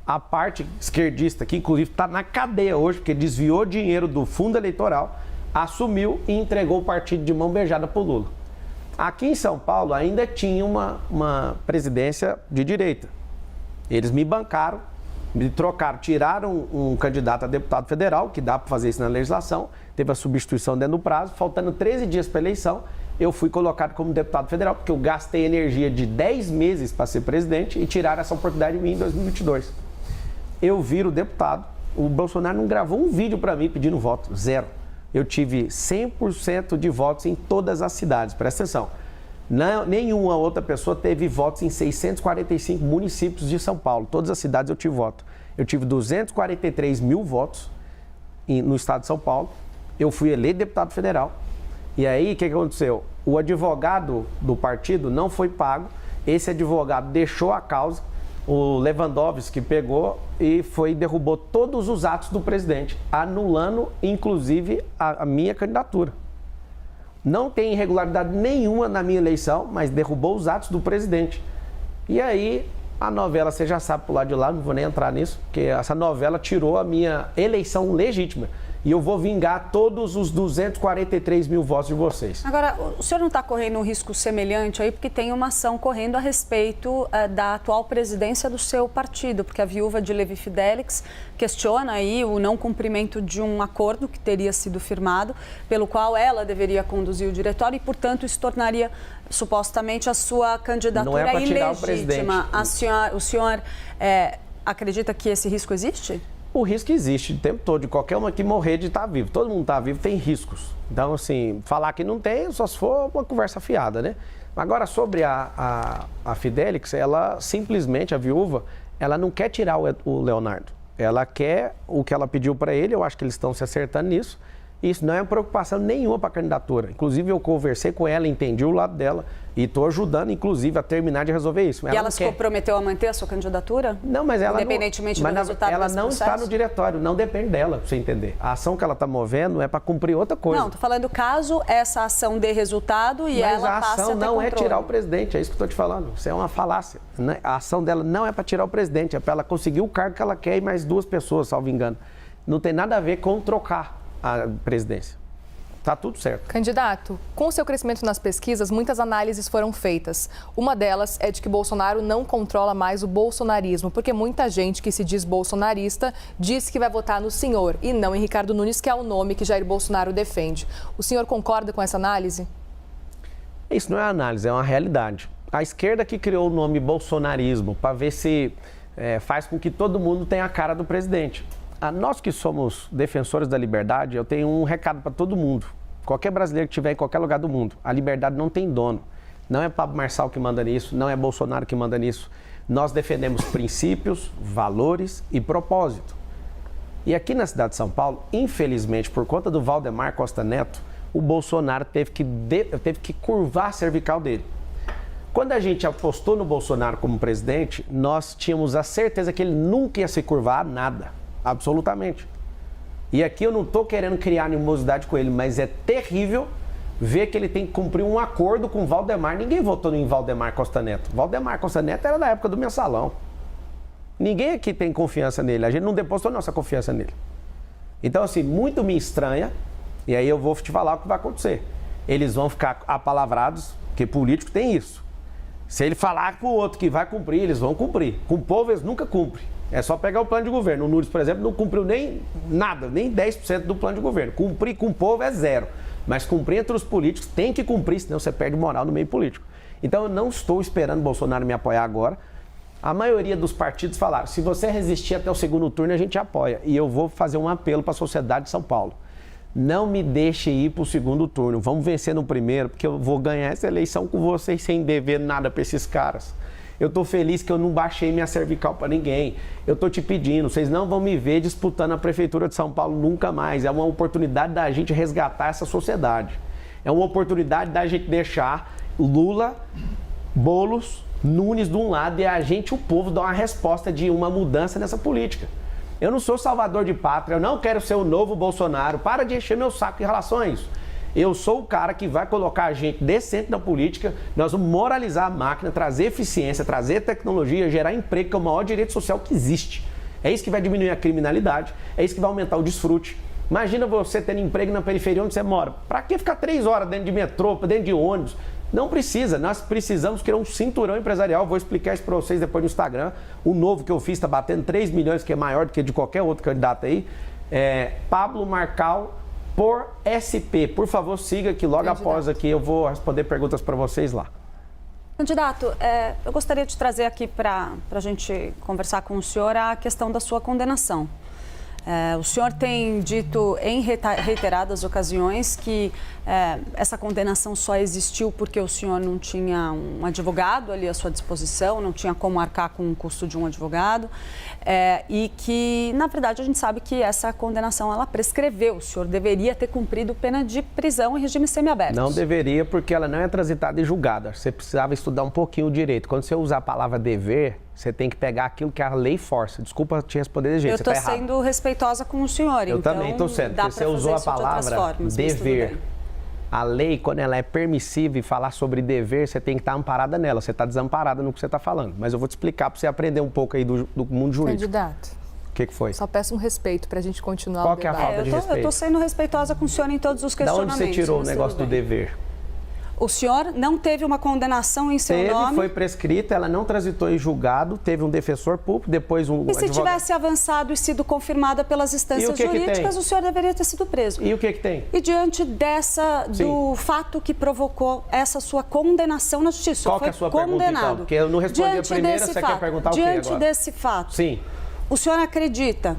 A parte esquerdista, que inclusive está na cadeia hoje, porque desviou dinheiro do fundo eleitoral, assumiu e entregou o partido de mão beijada para o Lula. Aqui em São Paulo ainda tinha uma presidência de direita. Eles me bancaram, me trocaram, tiraram um candidato a deputado federal, que dá para fazer isso na legislação, teve a substituição dentro do prazo, faltando 13 dias para a eleição, eu fui colocado como deputado federal, porque eu gastei energia de 10 meses para ser presidente e tiraram essa oportunidade de mim em 2022. Eu viro deputado, o Bolsonaro não gravou um vídeo para mim pedindo voto, 0. Eu tive 100% de votos em todas as cidades, presta atenção. Nenhuma outra pessoa teve votos em 645 municípios de São Paulo. Todas as cidades eu tive voto. Eu tive 243 mil votos no estado de São Paulo. Eu fui eleito deputado federal. E aí, o que aconteceu? O advogado do partido não foi pago. Esse advogado deixou a causa. O Lewandowski pegou e derrubou todos os atos do presidente, anulando, inclusive, a minha candidatura. Não tem irregularidade nenhuma na minha eleição, mas derrubou os atos do presidente. E aí, a novela, você já sabe pro lado de lá, não vou nem entrar nisso, porque essa novela tirou a minha eleição legítima. e eu vou vingar todos os 243 mil votos de vocês. Agora, o senhor não está correndo um risco semelhante aí, porque tem uma ação correndo a respeito da atual presidência do seu partido, porque a viúva de Levi Fidelix questiona aí o não cumprimento de um acordo que teria sido firmado, pelo qual ela deveria conduzir o diretório e, portanto, isso tornaria supostamente a sua candidatura ilegítima. O senhor acredita que esse risco existe? O risco existe o tempo todo, de qualquer uma que morrer de estar vivo. Todo mundo está vivo, tem riscos. Então, assim, falar que não tem, só se for uma conversa fiada, né? Agora, sobre a Fidelix, ela simplesmente, a viúva, ela não quer tirar o Leonardo. Ela quer o que ela pediu para ele, eu acho que eles estão se acertando nisso. Isso não é uma preocupação nenhuma para a candidatura. Inclusive, eu conversei com ela, entendi o lado dela e estou ajudando, inclusive, a terminar de resolver isso. E ela se comprometeu a manter a sua candidatura? Não, mas ela independentemente do resultado ela desse não processo? está no diretório, não depende dela, para você entender. A ação que ela está movendo é para cumprir outra coisa. Não, estou falando caso essa ação dê resultado e mas ela passe a ter a ação não controle. é tirar o presidente, é isso que eu estou te falando. Isso é uma falácia. Né? A ação dela não é para tirar o presidente, é para ela conseguir o cargo que ela quer e mais 2 pessoas, salvo engano. Não tem nada a ver com trocar a presidência. Tá tudo certo. Candidato, com o seu crescimento nas pesquisas, muitas análises foram feitas. Uma delas é de que Bolsonaro não controla mais o bolsonarismo, porque muita gente que se diz bolsonarista diz que vai votar no senhor e não em Ricardo Nunes, que é o nome que Jair Bolsonaro defende. O senhor concorda com essa análise? Isso não é análise, é uma realidade. A esquerda que criou o nome bolsonarismo para ver se faz com que todo mundo tenha a cara do presidente. Nós que somos defensores da liberdade, eu tenho um recado para todo mundo. Qualquer brasileiro que estiver em qualquer lugar do mundo, a liberdade não tem dono. Não é Pablo Marçal que manda nisso, não é Bolsonaro que manda nisso. Nós defendemos princípios, valores e propósito. E aqui na cidade de São Paulo, infelizmente, por conta do Valdemar Costa Neto, o Bolsonaro teve que curvar a cervical dele. Quando a gente apostou no Bolsonaro como presidente, nós tínhamos a certeza que ele nunca ia se curvar a nada. Absolutamente. E aqui eu não estou querendo criar animosidade com ele, mas é terrível ver que ele tem que cumprir um acordo com o Valdemar. Ninguém votou em Valdemar Costa Neto. Valdemar Costa Neto era da época do Mensalão. Ninguém aqui tem confiança nele. A gente não depositou nossa confiança nele. Então, assim, muito me estranha, e aí eu vou te falar o que vai acontecer. Eles vão ficar apalavrados, porque político tem isso. Se ele falar para o outro que vai cumprir, eles vão cumprir. Com o povo, eles nunca cumprem. É só pegar o plano de governo. O Nunes, por exemplo, não cumpriu nem nada, nem 10% do plano de governo. Cumprir com o povo é 0. Mas cumprir entre os políticos tem que cumprir, senão você perde moral no meio político. Então eu não estou esperando o Bolsonaro me apoiar agora. A maioria dos partidos falaram, se você resistir até o segundo turno, a gente apoia. E eu vou fazer um apelo para a sociedade de São Paulo. Não me deixe ir para o segundo turno. Vamos vencer no primeiro, porque eu vou ganhar essa eleição com vocês sem dever nada para esses caras. Eu estou feliz que eu não baixei minha cervical para ninguém. Eu estou te pedindo, vocês não vão me ver disputando a Prefeitura de São Paulo nunca mais. É uma oportunidade da gente resgatar essa sociedade. É uma oportunidade da gente deixar Lula, Boulos, Nunes de um lado e a gente, o povo, dar uma resposta de uma mudança nessa política. Eu não sou salvador de pátria, eu não quero ser o novo Bolsonaro. Para de encher meu saco em relação a isso. Eu sou o cara que vai colocar a gente decente na política, nós vamos moralizar a máquina, trazer eficiência, trazer tecnologia, gerar emprego, que é o maior direito social que existe. É isso que vai diminuir a criminalidade, é isso que vai aumentar o desfrute. Imagina você tendo emprego na periferia onde você mora. Para que ficar 3 horas dentro de metrô, dentro de ônibus? Não precisa, nós precisamos criar um cinturão empresarial, vou explicar isso para vocês depois no Instagram. O novo que eu fiz está batendo 3 milhões, que é maior do que de qualquer outro candidato aí. Pablo Marcal por SP. Por favor, siga que logo após aqui eu vou responder perguntas para vocês lá. Candidato, eu gostaria de trazer aqui para a gente conversar com o senhor a questão da sua condenação. O senhor tem dito em reiteradas ocasiões que essa condenação só existiu porque o senhor não tinha um advogado ali à sua disposição, não tinha como arcar com o custo de um advogado, e que, na verdade, a gente sabe que essa condenação ela prescreveu. O senhor deveria ter cumprido pena de prisão em regime semiaberto. Não deveria, porque ela não é transitada e julgada. Você precisava estudar um pouquinho o direito. Quando você usar a palavra dever, você tem que pegar aquilo que a lei força. Desculpa te responder desse jeito, você está errado. Eu estou sendo respeitosa com o senhor, eu também estou sendo, porque você usou a palavra dever. A lei, quando ela é permissiva e falar sobre dever, você tem que estar amparada nela. Você está desamparada no que você está falando. Mas eu vou te explicar para você aprender um pouco aí do mundo jurídico. Candidato. Ok? que foi? Só peço um respeito para a gente continuar Qual o que é a debate. falta de Eu respeito? estou sendo respeitosa com o senhor em todos os Da questionamentos. onde você tirou o mas negócio tudo do bem. dever? O senhor não teve uma condenação em seu nome? Foi prescrita, ela não transitou em julgado, teve um defensor público, depois um E se advogado. tivesse avançado e sido confirmada pelas instâncias que tem? jurídicas, o senhor deveria ter sido preso. E o que tem? E diante do fato que provocou essa sua condenação na justiça, Qual foi que é a sua condenado. pergunta, então? Porque eu não respondi a primeira, você quer perguntar o quê Diante agora? desse fato, Sim. o senhor acredita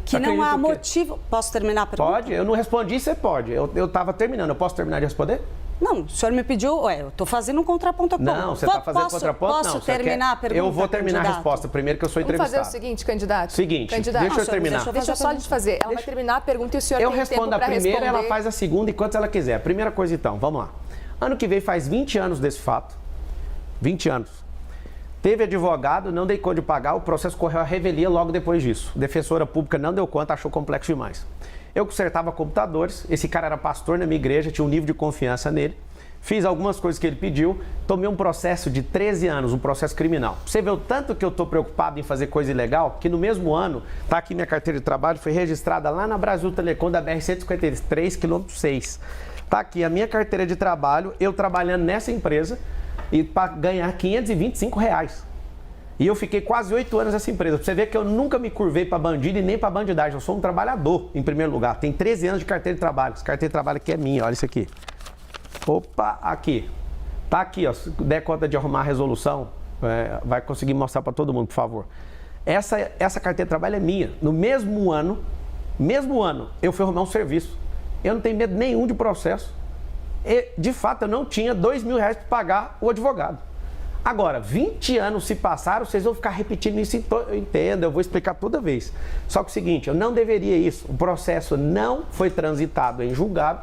que não há Acredito o quê? motivo... Posso terminar a pergunta? Pode? Eu não respondi, você pode. Eu estava terminando, eu posso terminar de responder? Não, o senhor me pediu... eu estou fazendo um contraponto. Não, você está fazendo contraponto? Posso não, terminar a pergunta, Eu vou terminar candidato? a resposta primeiro, que eu sou Vamos entrevistado. fazer o seguinte, candidato. Seguinte, candidato. deixa eu senhor, terminar. Deixa eu só a gente fazer. Ela vai terminar a pergunta e o senhor Eu tem tempo respondo a para primeira, responder. ela faz a segunda enquanto ela quiser. Primeira coisa então, vamos lá. Ano que vem faz 20 anos desse fato. 20 anos. Teve advogado, não dei conta de pagar, o processo correu à revelia logo depois disso. Defensora pública não deu conta, achou complexo demais. Eu consertava computadores, esse cara era pastor na minha igreja, tinha um nível de confiança nele. Fiz algumas coisas que ele pediu, tomei um processo de 13 anos, um processo criminal. Você vê o tanto que eu estou preocupado em fazer coisa ilegal, que no mesmo ano, tá aqui minha carteira de trabalho, foi registrada lá na Brasil Telecom da BR-153, quilômetro 6. Tá aqui a minha carteira de trabalho, eu trabalhando nessa empresa e para ganhar R$525. E eu fiquei quase 8 anos nessa empresa. Pra você ver que eu nunca me curvei para bandido e nem para bandidagem. Eu sou um trabalhador, em primeiro lugar. Tem 13 anos de carteira de trabalho. Essa carteira de trabalho aqui é minha, olha isso aqui. Opa, aqui. Tá aqui, ó. Se der conta de arrumar a resolução, vai conseguir mostrar para todo mundo, por favor. Essa carteira de trabalho é minha. No mesmo ano, eu fui arrumar um serviço. Eu não tenho medo nenhum de processo. E, de fato, eu não tinha R$2.000 para pagar o advogado. Agora, 20 anos se passaram, vocês vão ficar repetindo isso, eu entendo, eu vou explicar toda vez. Só que é o seguinte, eu não deveria isso. O processo não foi transitado em julgado.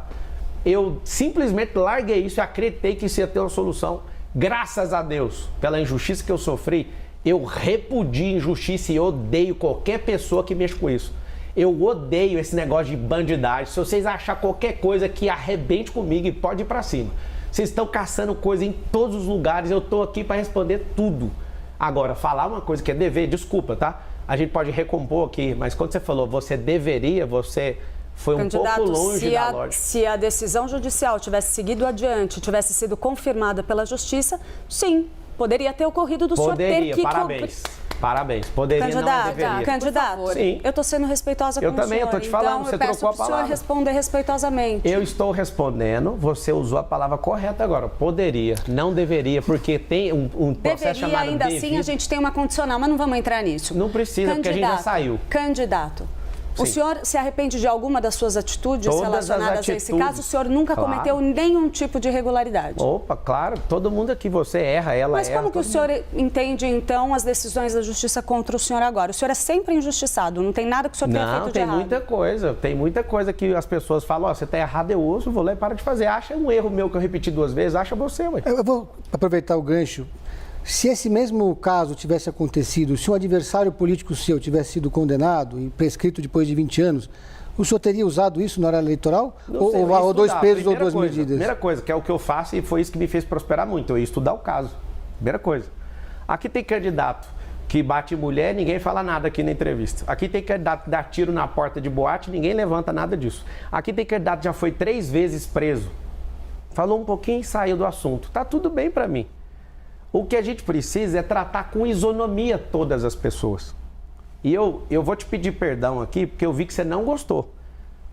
Eu simplesmente larguei isso e acreditei que isso ia ter uma solução. Graças a Deus, pela injustiça que eu sofri, eu repudio injustiça e odeio qualquer pessoa que mexa com isso. Eu odeio esse negócio de bandidagem. Se vocês acharem qualquer coisa que arrebente comigo, e pode ir pra cima. Vocês estão caçando coisa em todos os lugares, eu tô aqui para responder tudo. Agora, falar uma coisa que é dever, desculpa, tá? A gente pode recompor aqui, mas quando você falou você deveria, você foi um pouco longe da lógica. Se a decisão judicial tivesse seguido adiante, tivesse sido confirmada pela justiça, sim, poderia ter ocorrido do senhor ter que... Parabéns. Poderia, não deveria. Candidato, sim. Eu estou sendo respeitosa com o senhor. Eu também, eu estou te falando, então, você trocou a palavra. eu peço para o senhor responder respeitosamente. Eu estou respondendo, você usou a palavra correta agora. Poderia, não deveria, porque tem um processo chamado ainda devido. assim, a gente tem uma condicional, mas não vamos entrar nisso. Não precisa, porque a gente já saiu. Candidato. Sim. O senhor se arrepende de alguma das suas atitudes relacionadas a esse caso? O senhor nunca cometeu nenhum tipo de irregularidade? Opa, claro. Todo mundo aqui, você erra, ela erra. Mas como que o senhor entende, então, as decisões da justiça contra o senhor agora? O senhor é sempre injustiçado, não tem nada que o senhor tenha feito de errado. Não, tem muita coisa que as pessoas falam, ó, você tá errado, eu uso, vou lá e para de fazer. Acha um erro meu que eu repeti 2 vezes, acha você, ué. Eu vou aproveitar o gancho. Se esse mesmo caso tivesse acontecido, se um adversário político seu tivesse sido condenado e prescrito depois de 20 anos, o senhor teria usado isso na hora eleitoral? Ou 2 presos ou 2 medidas? Primeira coisa, que é o que eu faço e foi isso que me fez prosperar muito, eu ia estudar o caso. Primeira coisa. Aqui tem candidato que bate mulher, ninguém fala nada aqui na entrevista. Aqui tem candidato que dá tiro na porta de boate, ninguém levanta nada disso. Aqui tem candidato que já foi 3 vezes preso. Falou um pouquinho e saiu do assunto. Tá tudo bem para mim. O que a gente precisa é tratar com isonomia todas as pessoas. E eu vou te pedir perdão aqui, porque eu vi que você não gostou.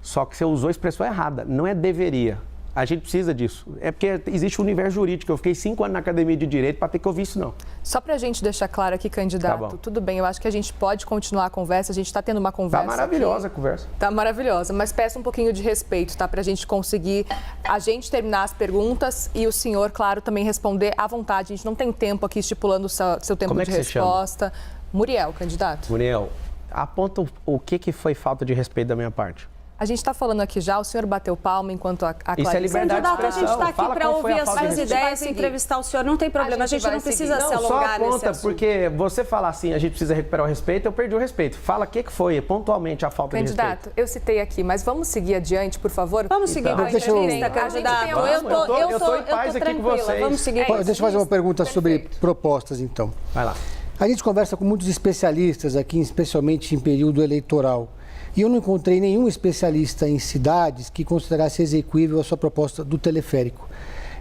Só que você usou a expressão errada. Não é deveria. A gente precisa disso. É porque existe um universo jurídico. Eu fiquei 5 anos na academia de direito para ter que ouvir isso, não. Só para a gente deixar claro aqui, candidato, tudo bem, eu acho que a gente pode continuar a conversa, a gente está tendo uma conversa. Tá maravilhosa a conversa. Tá maravilhosa, mas peço um pouquinho de respeito, tá? Para a gente conseguir, a gente terminar as perguntas e o senhor, claro, também responder à vontade. A gente não tem tempo aqui estipulando o seu tempo de resposta. Muriel, candidato. Muriel, aponta o que foi falta de respeito da minha parte. A gente está falando aqui já, o senhor bateu palma enquanto a Clarice... Isso é liberdade de expressão. A gente está aqui para ouvir as suas ideias e entrevistar o senhor. Não tem problema, a gente não precisa se alongar nesse assunto. Só aponta, porque você fala assim, a gente precisa recuperar o respeito, eu perdi o respeito. Fala o que foi pontualmente a falta de respeito. Candidato, eu citei aqui, mas vamos seguir adiante, por favor? Vamos seguir com a entrevista, candidato. Eu estou em paz aqui com vocês. Vamos seguir. Deixa eu fazer uma pergunta sobre propostas, então. Vai lá. A gente conversa com muitos especialistas aqui, especialmente em período eleitoral. E eu não encontrei nenhum especialista em cidades que considerasse exequível a sua proposta do teleférico.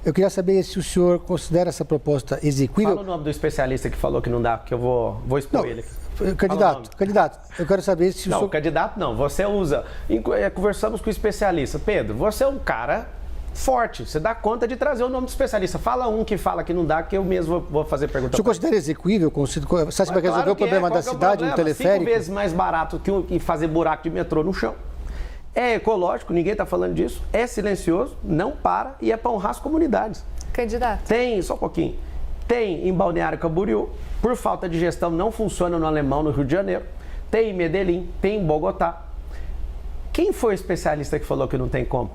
Eu queria saber se o senhor considera essa proposta exequível. Fala o nome do especialista que falou que não dá, porque eu vou expor ele aqui. Candidato, eu quero saber se o senhor... Não, candidato não, você usa... Conversamos com o especialista. Pedro, você é um cara forte, você dá conta de trazer o nome do especialista. Fala um que fala que não dá, que eu mesmo vou fazer pergunta. O senhor considera exequível? Você acha que vai resolver o problema da cidade, no teleférico? 5 vezes mais barato que fazer buraco de metrô no chão. É ecológico, ninguém está falando disso. É silencioso, não para e é para honrar as comunidades. Candidato. Tem, só um pouquinho. Tem em Balneário Camboriú, por falta de gestão não funciona no Alemão, no Rio de Janeiro. Tem em Medellín, tem em Bogotá. Quem foi o especialista que falou que não tem como?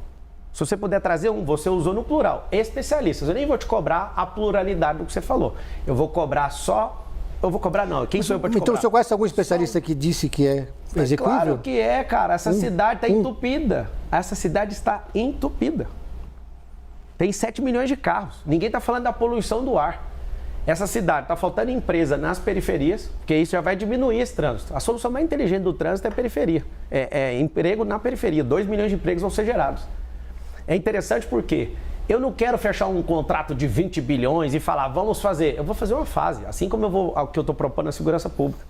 Se você puder trazer um, você usou no plural, especialistas. Eu nem vou te cobrar a pluralidade do que você falou. Eu vou cobrar só... Eu vou cobrar não, quem sou eu para te cobrar? Então o senhor conhece algum especialista que disse que é execuível? Claro que é, cara. Essa cidade está entupida. Essa cidade está entupida. Tem 7 milhões de carros. Ninguém está falando da poluição do ar. Essa cidade está faltando empresa nas periferias, porque isso já vai diminuir esse trânsito. A solução mais inteligente do trânsito é a periferia. É emprego na periferia. 2 milhões de empregos vão ser gerados. É interessante porque eu não quero fechar um contrato de 20 bilhões e falar, vamos fazer. Eu vou fazer uma fase, assim como o que eu estou propondo na segurança pública,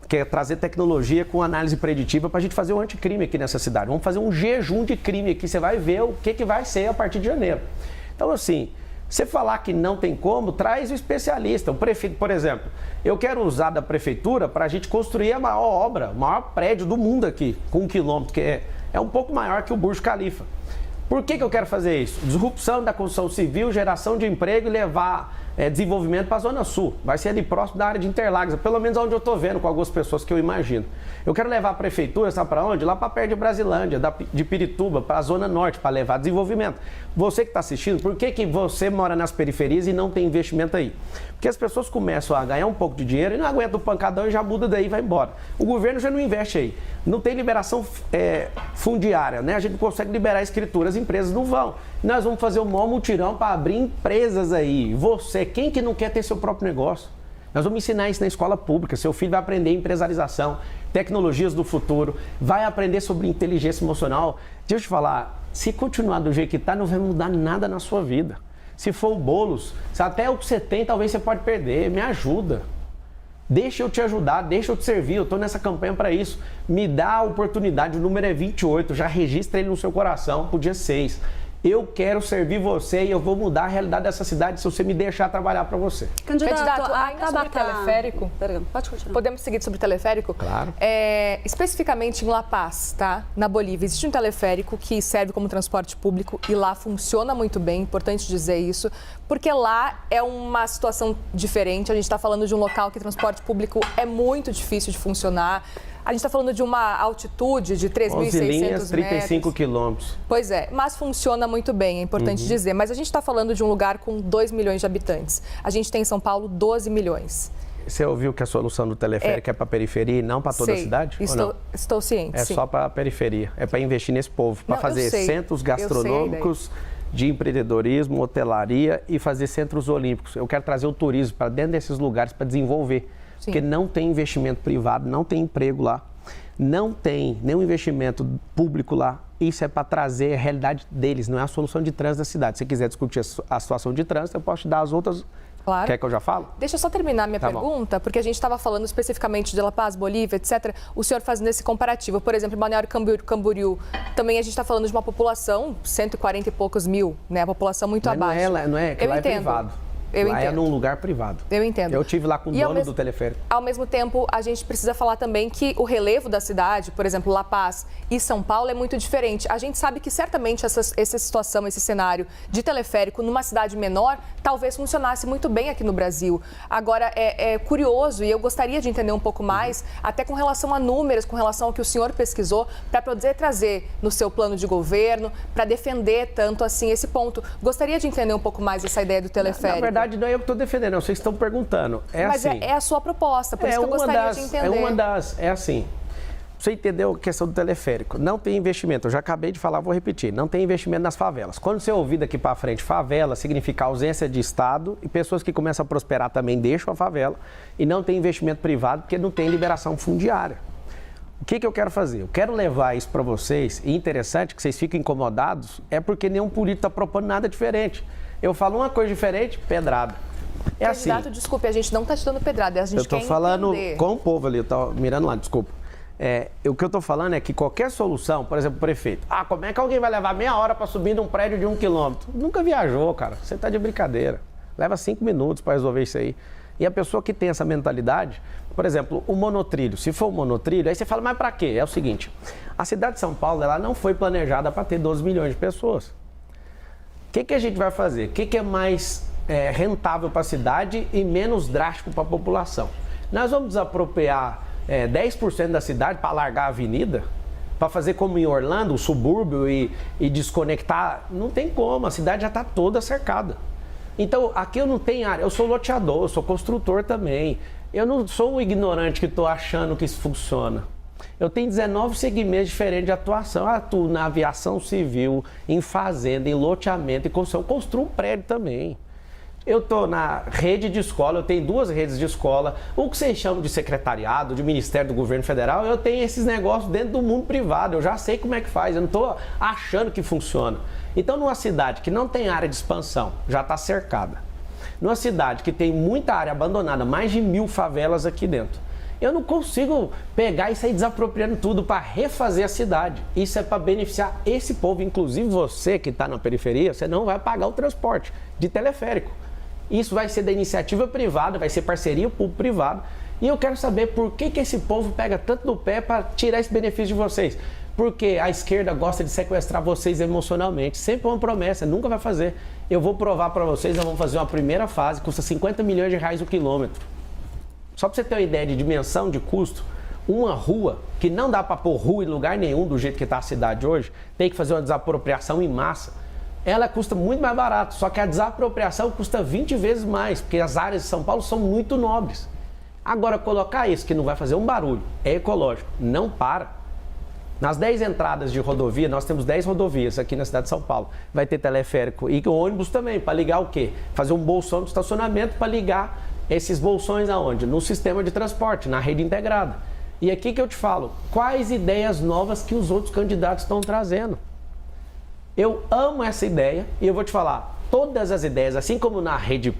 que é trazer tecnologia com análise preditiva para a gente fazer um anticrime aqui nessa cidade. Vamos fazer um jejum de crime aqui, você vai ver o que vai ser a partir de janeiro. Então, assim, você falar que não tem como, traz o especialista. O prefeito, por exemplo, eu quero usar da prefeitura para a gente construir a maior obra, o maior prédio do mundo aqui, com 1 quilômetro, que é um pouco maior que o Burj Khalifa. Por que eu quero fazer isso? Disrupção da construção civil, geração de emprego e levar desenvolvimento para a Zona Sul. Vai ser ali próximo da área de Interlagos, pelo menos onde eu estou vendo com algumas pessoas que eu imagino. Eu quero levar a prefeitura, sabe para onde? Lá para perto de Brasilândia, de Pirituba, para a Zona Norte, para levar desenvolvimento. Você que está assistindo, por que você mora nas periferias e não tem investimento aí? Porque as pessoas começam a ganhar um pouco de dinheiro e não aguentam o pancadão e já muda daí e vai embora. O governo já não investe aí. Não tem liberação fundiária, né? A gente não consegue liberar escritura, as empresas não vão. Nós vamos fazer um maior mutirão para abrir empresas aí. Você, quem que não quer ter seu próprio negócio? Nós vamos ensinar isso na escola pública. Seu filho vai aprender empresarização, tecnologias do futuro, vai aprender sobre inteligência emocional. Deixa eu te falar, se continuar do jeito que está, não vai mudar nada na sua vida. Se for o Boulos, até o que você tem, talvez você pode perder. Me ajuda. Deixa eu te ajudar, deixa eu te servir, eu estou nessa campanha para isso. Me dá a oportunidade, o número é 28, já registra ele no seu coração pro dia 6. Eu quero servir você e eu vou mudar a realidade dessa cidade se você me deixar trabalhar para você. Candidato, ainda sobre teleférico, pode continuar. Podemos seguir sobre teleférico? Claro. Especificamente em La Paz, tá? Na Bolívia, existe um teleférico que serve como transporte público e lá funciona muito bem, importante dizer isso, porque lá é uma situação diferente. A gente está falando de um local que transporte público é muito difícil de funcionar. A gente está falando de uma altitude de 3.600 metros. 35 quilômetros. Pois é, mas funciona muito bem, é importante dizer. Mas a gente está falando de um lugar com 2 milhões de habitantes. A gente tem em São Paulo 12 milhões. Você ouviu que a solução do teleférico é para a periferia e não para toda a cidade? Estou ciente, É sim. só para a periferia, é para investir nesse povo, para fazer centros gastronômicos de empreendedorismo, hotelaria e fazer centros olímpicos. Eu quero trazer o turismo para dentro desses lugares para desenvolver. Sim. Porque não tem investimento privado, não tem emprego lá, não tem nenhum investimento público lá. Isso é para trazer a realidade deles, não é a solução de trânsito da cidade. Se você quiser discutir a situação de trânsito, eu posso te dar as outras. Claro. Quer que eu já falo? Deixa eu só terminar minha pergunta, porque a gente estava falando especificamente de La Paz, Bolívia, etc. O senhor fazendo esse comparativo. Por exemplo, em Balneário Camboriú, também a gente está falando de uma população, 140 e poucos mil, né? A população muito abaixo. Não é, que lá é privado. Lá é num lugar privado. Eu entendo. Eu estive lá com o dono do teleférico. Ao mesmo tempo, a gente precisa falar também que o relevo da cidade, por exemplo, La Paz e São Paulo, é muito diferente. A gente sabe que certamente essa situação, esse cenário de teleférico numa cidade menor, talvez funcionasse muito bem aqui no Brasil. Agora, é curioso e eu gostaria de entender um pouco mais, até com relação a números, com relação ao que o senhor pesquisou, para poder trazer no seu plano de governo, para defender tanto assim esse ponto. Gostaria de entender um pouco mais essa ideia do teleférico. Na verdade, não é eu que estou defendendo, vocês estão perguntando. Mas assim, é a sua proposta, por isso que eu gostaria de entender. É assim, você entendeu a questão do teleférico. Não tem investimento, eu já acabei de falar, vou repetir, não tem investimento nas favelas. Quando você ouvir daqui para frente favela, significa ausência de Estado e pessoas que começam a prosperar também deixam a favela e não tem investimento privado porque não tem liberação fundiária. O que eu quero fazer? Eu quero levar isso para vocês, e interessante que vocês fiquem incomodados, é porque nenhum político está propondo nada diferente. Eu falo uma coisa diferente, pedrada. É Candidato, assim. desculpe, a gente não está te dando pedrada, a gente quer entender. Eu estou falando com o povo ali, eu estou mirando lá, desculpa. O que eu estou falando é que qualquer solução, por exemplo, o prefeito, como é que alguém vai levar meia hora para subir num prédio de 1 quilômetro? Nunca viajou, cara, você está de brincadeira. Leva 5 minutos para resolver isso aí. E a pessoa que tem essa mentalidade, por exemplo, o monotrilho, se for um monotrilho, aí você fala, mas para quê? É o seguinte, a cidade de São Paulo, ela não foi planejada para ter 12 milhões de pessoas. O que a gente vai fazer? O que é mais rentável para a cidade e menos drástico para a população? Nós vamos desapropriar 10% da cidade para largar a avenida, para fazer como em Orlando, o subúrbio e desconectar? Não tem como, a cidade já está toda cercada. Então, aqui eu não tenho área, eu sou loteador, eu sou construtor também. Eu não sou um ignorante que estou achando que isso funciona. Eu tenho 19 segmentos diferentes de atuação. Eu atuo na aviação civil, em fazenda, em loteamento e construção. Eu construo um prédio também. Eu estou na rede de escola, eu tenho 2 redes de escola, o que vocês chamam de secretariado, de Ministério do Governo Federal, eu tenho esses negócios dentro do mundo privado, eu já sei como é que faz, eu não estou achando que funciona. Então, numa cidade que não tem área de expansão, já está cercada, numa cidade que tem muita área abandonada, mais de 1000 favelas aqui dentro, eu não consigo pegar e sair desapropriando tudo para refazer a cidade. Isso é para beneficiar esse povo, inclusive você que está na periferia, você não vai pagar o transporte de teleférico. Isso vai ser da iniciativa privada, vai ser parceria público-privada. E eu quero saber por que esse povo pega tanto no pé para tirar esse benefício de vocês. Porque a esquerda gosta de sequestrar vocês emocionalmente. Sempre uma promessa, nunca vai fazer. Eu vou provar para vocês, nós vamos fazer uma primeira fase, custa 50 milhões de reais o quilômetro. Só para você ter uma ideia de dimensão de custo, uma rua, que não dá para pôr rua em lugar nenhum do jeito que está a cidade hoje, tem que fazer uma desapropriação em massa. Ela custa muito mais barato, só que a desapropriação custa 20 vezes mais, porque as áreas de São Paulo são muito nobres. Agora, colocar isso, que não vai fazer um barulho, é ecológico, não para. Nas 10 entradas de rodovia, nós temos 10 rodovias aqui na cidade de São Paulo. Vai ter teleférico e ônibus também, para ligar o quê? Fazer um bolsão de estacionamento para ligar esses bolsões aonde? No sistema de transporte, na rede integrada. E aqui que eu te falo, quais ideias novas que os outros candidatos estão trazendo? Eu amo essa ideia e eu vou te falar, todas as ideias, assim como na rede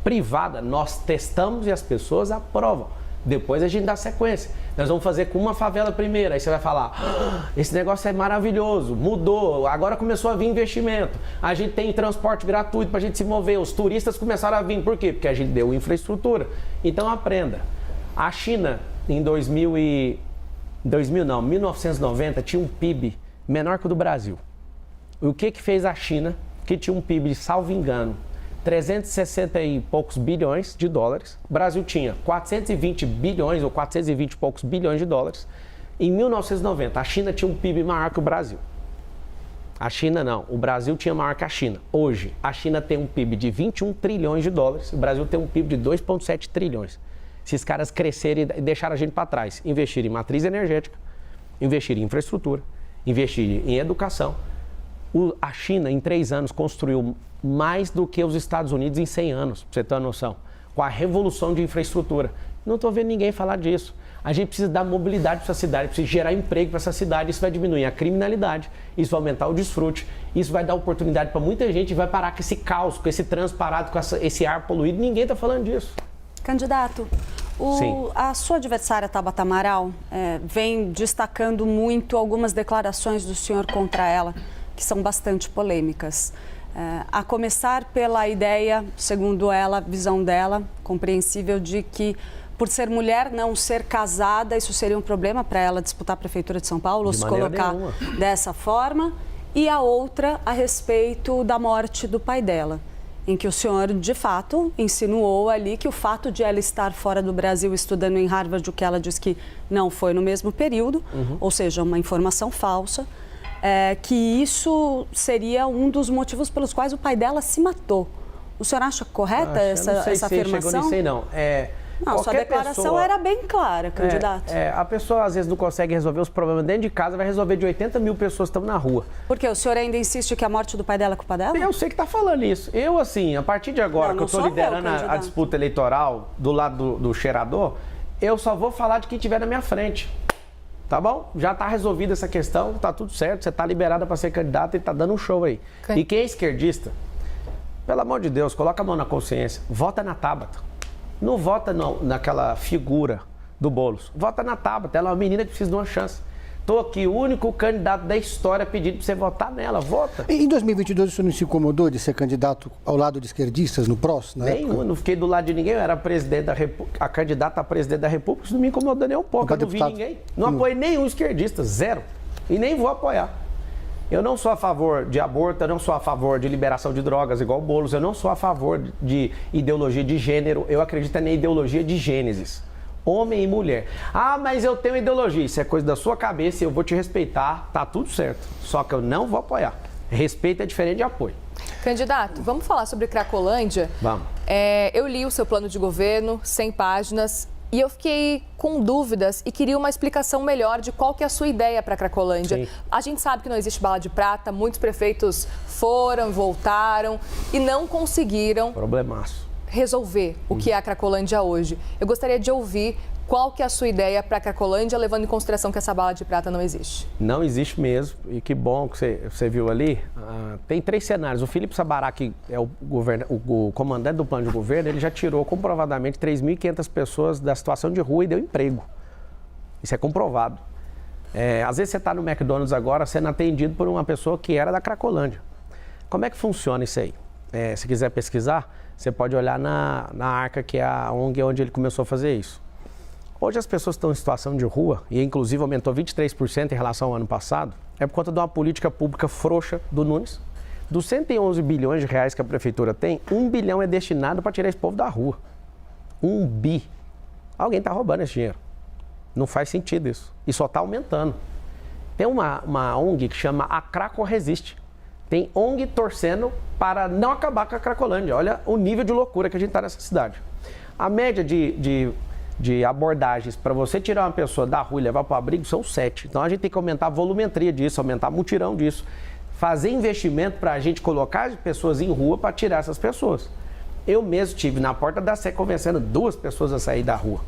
privada, nós testamos e as pessoas aprovam. Depois a gente dá sequência. Nós vamos fazer com uma favela primeiro, aí você vai falar, esse negócio é maravilhoso, mudou, agora começou a vir investimento. A gente tem transporte gratuito para a gente se mover, os turistas começaram a vir. Por quê? Porque a gente deu infraestrutura. Então aprenda. A China, em 1990, tinha um PIB menor que o do Brasil. O que fez a China, que tinha um PIB, salvo engano, 360 e poucos bilhões de dólares. O Brasil tinha 420 bilhões ou 420 e poucos bilhões de dólares. Em 1990, a China tinha um PIB maior que o Brasil. A China não, o Brasil tinha maior que a China. Hoje, a China tem um PIB de 21 trilhões de dólares, o Brasil tem um PIB de 2,7 trilhões. Esses caras crescerem e deixaram a gente para trás, investir em matriz energética, investir em infraestrutura, investir em educação. A China, em 3 anos, construiu mais do que os Estados Unidos em 100 anos, para você ter uma noção, com a revolução de infraestrutura. Não estou vendo ninguém falar disso. A gente precisa dar mobilidade para essa cidade, precisa gerar emprego para essa cidade, isso vai diminuir a criminalidade, isso vai aumentar o desfrute, isso vai dar oportunidade para muita gente e vai parar com esse caos, com esse trânsito parado, com esse ar poluído. Ninguém está falando disso. Candidato, a sua adversária, Tabata Amaral, vem destacando muito algumas declarações do senhor contra ela, que são bastante polêmicas. A começar pela ideia, segundo ela, visão dela, compreensível, de que por ser mulher, não ser casada, isso seria um problema para ela disputar a Prefeitura de São Paulo, ou se colocar dessa forma. E a outra a respeito da morte do pai dela, em que o senhor, de fato, insinuou ali que o fato de ela estar fora do Brasil estudando em Harvard, o que ela diz que não foi no mesmo período, ou seja, uma informação falsa, que isso seria um dos motivos pelos quais o pai dela se matou. O senhor acha correta essa afirmação? Chegou nisso aí, não. Não, sua declaração era bem clara, candidato. A pessoa às vezes não consegue resolver os problemas dentro de casa, vai resolver de 80 mil pessoas que estão na rua. Por quê? O senhor ainda insiste que a morte do pai dela é culpa dela? Eu sei que está falando isso. Eu, assim, a partir de agora que eu estou liderando a disputa eleitoral do lado do cheirador, eu só vou falar de quem estiver na minha frente. Tá bom? Já está resolvida essa questão, tá tudo certo, você está liberada para ser candidata e está dando um show aí. E quem é esquerdista, pelo amor de Deus, coloca a mão na consciência, vota na Tabata. Não vota naquela figura do Boulos, vota na Tabata, ela é uma menina que precisa de uma chance. Estou aqui, o único candidato da história pedindo para você votar nela, vota. Em 2022, o senhor não se incomodou de ser candidato ao lado de esquerdistas no PROS? Nenhum, não fiquei do lado de ninguém, eu era presidente da República, a candidata a presidente da República, isso não me incomodou nem um pouco, eu não vi ninguém. Não apoiei nenhum esquerdista, zero. E nem vou apoiar. Eu não sou a favor de aborto, eu não sou a favor de liberação de drogas igual o Boulos, eu não sou a favor de ideologia de gênero, eu acredito na ideologia de Gênesis. Homem e mulher. Ah, mas eu tenho ideologia. Isso é coisa da sua cabeça e eu vou te respeitar. Tá tudo certo. Só que eu não vou apoiar. Respeito é diferente de apoio. Candidato, vamos falar sobre Cracolândia? Vamos. Eu li o seu plano de governo, 100 páginas, e eu fiquei com dúvidas e queria uma explicação melhor de qual que é a sua ideia para Cracolândia. Sim. A gente sabe que não existe bala de prata, muitos prefeitos foram, voltaram e não conseguiram... Problemaço. Resolver o que é a Cracolândia hoje. Eu gostaria de ouvir qual que é a sua ideia para a Cracolândia, levando em consideração que essa bala de prata não existe. Não existe mesmo, e que bom que você viu ali. Tem 3 cenários. O Felipe Sabará, que é o comandante do plano de governo, ele já tirou comprovadamente 3.500 pessoas da situação de rua e deu emprego. Isso é comprovado. Às vezes você está no McDonald's agora sendo atendido por uma pessoa que era da Cracolândia. Como é que funciona isso aí? Se quiser pesquisar, você pode olhar na Arca, que é a ONG onde ele começou a fazer isso. Hoje as pessoas estão em situação de rua, e inclusive aumentou 23% em relação ao ano passado, é por conta de uma política pública frouxa do Nunes. Dos 111 bilhões de reais que a prefeitura tem, 1 bilhão é destinado para tirar esse povo da rua. 1 bi. Alguém está roubando esse dinheiro. Não faz sentido isso. E só está aumentando. Tem uma ONG que chama A Craco Resiste. Tem ONG torcendo para não acabar com a Cracolândia. Olha o nível de loucura que a gente está nessa cidade. A média de abordagens para você tirar uma pessoa da rua e levar para o abrigo são 7. Então a gente tem que aumentar a volumetria disso, aumentar o mutirão disso. Fazer investimento para a gente colocar as pessoas em rua para tirar essas pessoas. Eu mesmo estive na porta da Sé convencendo 2 pessoas a sair da rua.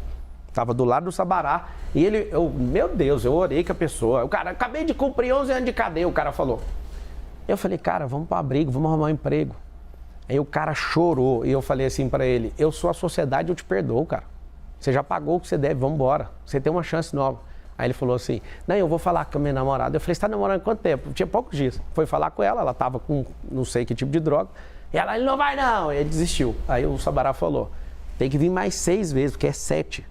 Estava do lado do Sabará e meu Deus, eu orei com a pessoa. O cara, acabei de cumprir 11 anos de cadeia, o cara falou. Eu falei, cara, vamos para o abrigo, vamos arrumar um emprego. Aí o cara chorou e eu falei assim para ele, eu sou a sociedade, eu te perdoo, cara. Você já pagou o que você deve, vamos embora. Você tem uma chance nova. Aí ele falou assim, não, eu vou falar com a minha namorada. Eu falei, você está namorando há quanto tempo? Tinha poucos dias. Foi falar com ela estava com não sei que tipo de droga. E ela, ele não vai não. E ele desistiu. Aí o Sabará falou, tem que vir mais 6 vezes, porque é 7.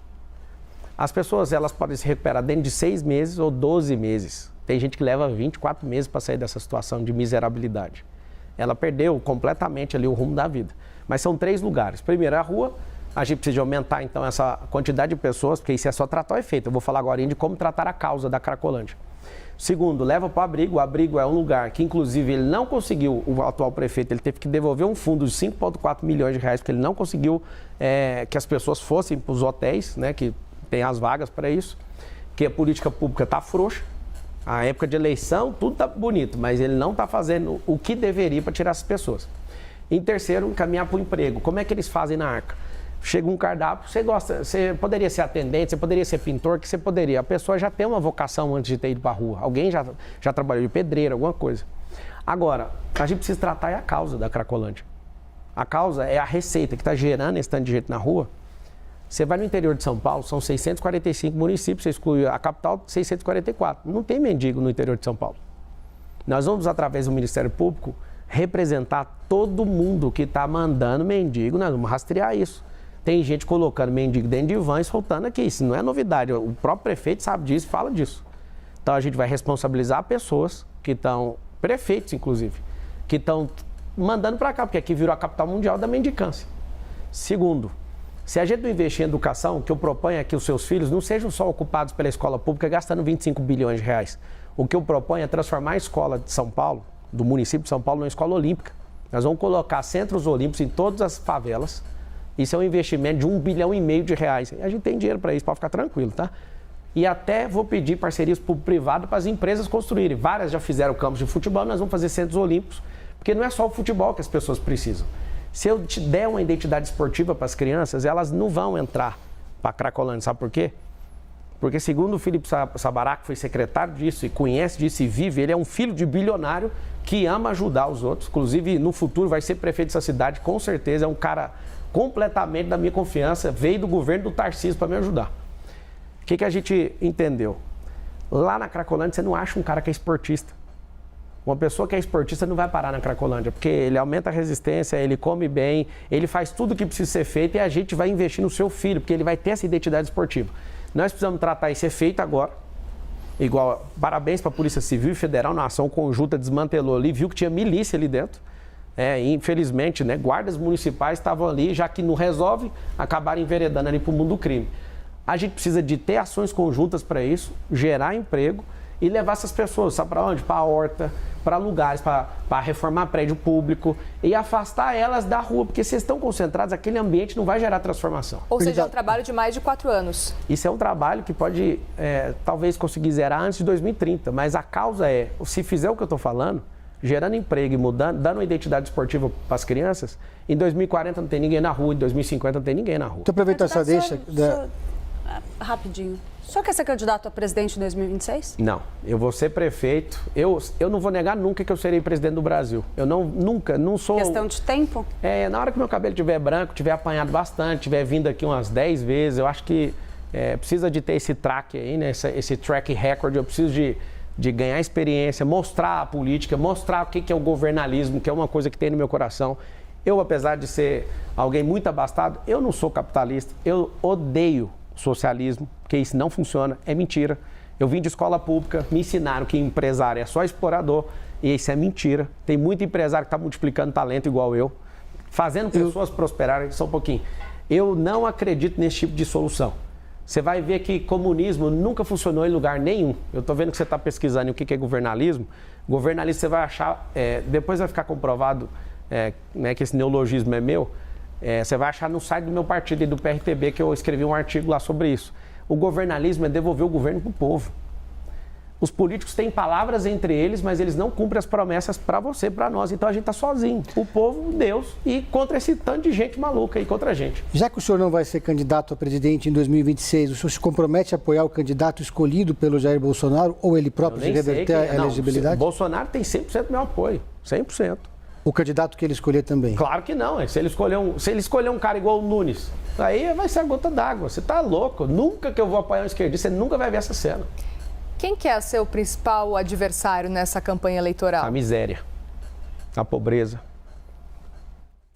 As pessoas, elas podem se recuperar dentro de 6 meses ou 12 meses. Tem gente que leva 24 meses para sair dessa situação de miserabilidade. Ela perdeu completamente ali o rumo da vida. Mas são 3 lugares. Primeiro é a rua. A gente precisa aumentar, então, essa quantidade de pessoas, porque isso é só tratar o efeito. Eu vou falar agora de como tratar a causa da Cracolândia. Segundo, leva para o abrigo. O abrigo é um lugar que, inclusive, ele não conseguiu, o atual prefeito, ele teve que devolver um fundo de 5,4 milhões de reais, porque ele não conseguiu que as pessoas fossem para os hotéis, né, que tem as vagas para isso, que a política pública está frouxa. A época de eleição, tudo está bonito, mas ele não está fazendo o que deveria para tirar essas pessoas. Em terceiro, encaminhar para o emprego. Como é que eles fazem na Arca? Chega um cardápio, você poderia ser atendente, você poderia ser pintor, que você poderia. A pessoa já tem uma vocação antes de ter ido para a rua. Alguém já trabalhou de pedreiro, alguma coisa. Agora, a gente precisa tratar a causa da Cracolândia. A causa é a receita que está gerando esse tanto de gente na rua. Você vai no interior de São Paulo, são 645 municípios, você exclui a capital, 644. Não tem mendigo no interior de São Paulo. Nós vamos, através do Ministério Público, representar todo mundo que está mandando mendigo, nós vamos rastrear isso. Tem gente colocando mendigo dentro de van e soltando aqui, isso não é novidade, o próprio prefeito sabe disso e fala disso. Então a gente vai responsabilizar pessoas que estão, prefeitos inclusive, que estão mandando para cá, porque aqui virou a capital mundial da mendicância. Segundo, se a gente não investir em educação, que eu proponho é que os seus filhos não sejam só ocupados pela escola pública gastando 25 bilhões de reais. O que eu proponho é transformar a escola de São Paulo, do município de São Paulo, numa escola olímpica. Nós vamos colocar centros olímpicos em todas as favelas, Isso é um investimento de R$1,5 bilhão de reais. A gente tem dinheiro para isso, pode ficar tranquilo, tá? E até vou pedir parcerias público-privado para as empresas construírem. Várias já fizeram campos de futebol, nós vamos fazer centros olímpicos, porque não é só o futebol que as pessoas precisam. Se eu te der uma identidade esportiva para as crianças, elas não vão entrar para a Cracolândia, sabe por quê? Porque segundo o Felipe Sabará, que foi secretário disso e conhece disso e vive, ele é um filho de bilionário que ama ajudar os outros. Inclusive, no futuro vai ser prefeito dessa cidade, com certeza, é um cara completamente da minha confiança, veio do governo do Tarcísio para me ajudar. O que a gente entendeu? Lá na Cracolândia você não acha um cara que é esportista. Uma pessoa que é esportista não vai parar na Cracolândia, porque ele aumenta a resistência, ele come bem, ele faz tudo o que precisa ser feito e a gente vai investir no seu filho, porque ele vai ter essa identidade esportiva. Nós precisamos tratar esse efeito agora. Igual, parabéns para a Polícia Civil e Federal, na ação conjunta desmantelou ali, viu que tinha milícia ali dentro. Infelizmente, né, guardas municipais estavam ali, já que não resolve, acabaram enveredando ali para o mundo do crime. A gente precisa de ter ações conjuntas para isso, gerar emprego e levar essas pessoas, sabe para onde? Para a horta, para lugares, para reformar prédio público e afastar elas da rua, porque se estão concentrados, aquele ambiente não vai gerar transformação. Ou seja, é um trabalho de mais de 4 anos. Isso é um trabalho que pode, talvez, conseguir zerar antes de 2030, mas a causa é, se fizer o que eu estou falando, gerando emprego e mudando, dando uma identidade esportiva para as crianças, em 2040 não tem ninguém na rua, em 2050 não tem ninguém na rua. Então, aproveitar essa deixa... Rapidinho. O senhor quer ser candidato a presidente em 2026? Não, eu vou ser prefeito. Eu não vou negar nunca que eu serei presidente do Brasil. Eu não sou... Questão de tempo? Na hora que meu cabelo estiver branco, tiver apanhado bastante, tiver vindo aqui umas 10 vezes, eu acho que precisa de ter esse track aí, né? Esse track record, eu preciso de ganhar experiência, mostrar a política, mostrar o que é o governalismo, que é uma coisa que tem no meu coração. Eu, apesar de ser alguém muito abastado, eu não sou capitalista, eu odeio socialismo, porque isso não funciona, é mentira. Eu vim de escola pública, me ensinaram que empresário é só explorador, e isso é mentira. Tem muito empresário que está multiplicando talento igual eu, fazendo pessoas prosperarem, só um pouquinho. Eu não acredito nesse tipo de solução. Você vai ver que comunismo nunca funcionou em lugar nenhum. Eu estou vendo que você está pesquisando o que é governalismo. Governalismo você vai achar, depois vai ficar comprovado né, que esse neologismo é meu. Você vai achar no site do meu partido e do PRTB que eu escrevi um artigo lá sobre isso. O governalismo é devolver o governo para o povo. Os políticos têm palavras entre eles, mas eles não cumprem as promessas para você, para nós. Então a gente está sozinho. O povo, Deus, e contra esse tanto de gente maluca aí contra a gente. Já que o senhor não vai ser candidato a presidente em 2026, o senhor se compromete a apoiar o candidato escolhido pelo Jair Bolsonaro ou ele próprio se reverter a elegibilidade? Bolsonaro tem 100% do meu apoio. 100%. O candidato que ele escolher também? Claro que não. Se ele escolher um cara igual o Nunes, aí vai ser a gota d'água. Você tá louco. Nunca que eu vou apoiar um esquerdista, você nunca vai ver essa cena. Quem que é seu principal adversário nessa campanha eleitoral? A miséria, a pobreza.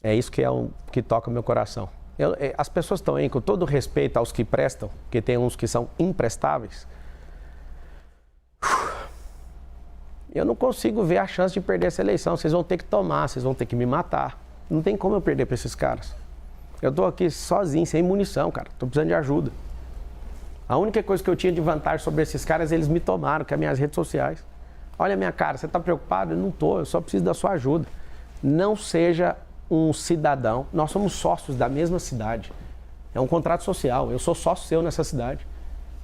É isso que toca o meu coração. As pessoas estão aí, com todo respeito aos que prestam, porque tem uns que são imprestáveis. Eu não consigo ver a chance de perder essa eleição. Vocês vão ter que tomar, vocês vão ter que me matar. Não tem como eu perder para esses caras. Eu estou aqui sozinho, sem munição, cara. Estou precisando de ajuda. A única coisa que eu tinha de vantagem sobre esses caras, eles me tomaram, que é as minhas redes sociais. Olha a minha cara, você está preocupado? Eu não estou, eu só preciso da sua ajuda. Não seja um cidadão. Nós somos sócios da mesma cidade. É um contrato social. Eu sou sócio seu nessa cidade.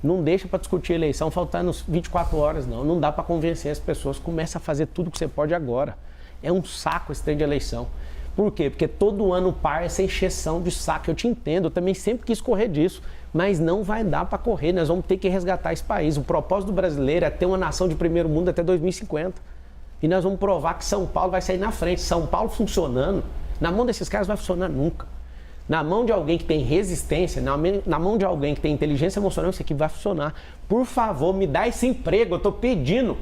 Não deixa para discutir a eleição faltando 24 horas, não. Não dá para convencer as pessoas. Começa a fazer tudo que você pode agora. É um saco esse trem de eleição. Por quê? Porque todo ano par essa encheção de saco. Eu te entendo, eu também sempre quis correr disso. Mas não vai dar para correr. Nós vamos ter que resgatar esse país. O propósito do brasileiro é ter uma nação de primeiro mundo até 2050. E nós vamos provar que São Paulo vai sair na frente. São Paulo funcionando, na mão desses caras não vai funcionar nunca. Na mão de alguém que tem resistência, na mão de alguém que tem inteligência emocional, isso aqui vai funcionar. Por favor, me dá esse emprego, eu tô pedindo.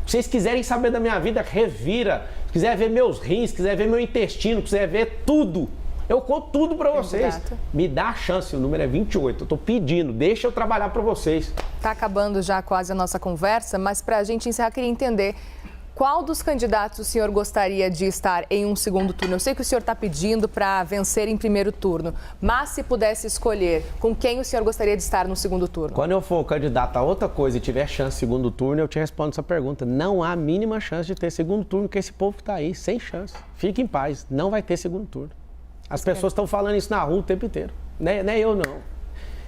Se vocês quiserem saber da minha vida, revira. Se quiser ver meus rins, se quiser ver meu intestino, se quiser ver tudo, eu conto tudo pra vocês. Me dá a chance, o número é 28, eu tô pedindo, deixa eu trabalhar pra vocês. Tá acabando já quase a nossa conversa, mas pra gente encerrar, queria entender qual dos candidatos o senhor gostaria de estar em um segundo turno? Eu sei que o senhor está pedindo para vencer em primeiro turno, mas se pudesse escolher, com quem o senhor gostaria de estar no segundo turno? Quando eu for candidato a outra coisa e tiver chance de segundo turno, eu te respondo essa pergunta. Não há a mínima chance de ter segundo turno, porque esse povo está aí, sem chance. Fique em paz, não vai ter segundo turno. As pessoas estão falando isso na rua o tempo inteiro. Nem eu, não.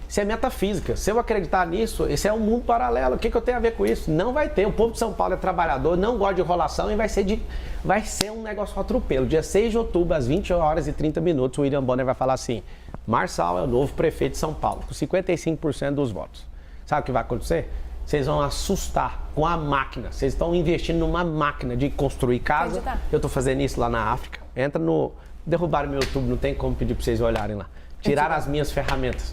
Isso é metafísica. Se eu acreditar nisso, esse é um mundo paralelo. O que eu tenho a ver com isso? Não vai ter. O povo de São Paulo é trabalhador, não gosta de enrolação e vai ser um negócio atropelo. Dia 6 de outubro, às 20 horas e 30 minutos, o William Bonner vai falar assim: Marçal é o novo prefeito de São Paulo, com 55% dos votos. Sabe o que vai acontecer? Vocês vão assustar com a máquina. Vocês estão investindo numa máquina de construir casa. Eu estou fazendo isso lá na África. Entra no... Derrubaram meu YouTube, não tem como pedir para vocês olharem lá. Tiraram as minhas ferramentas.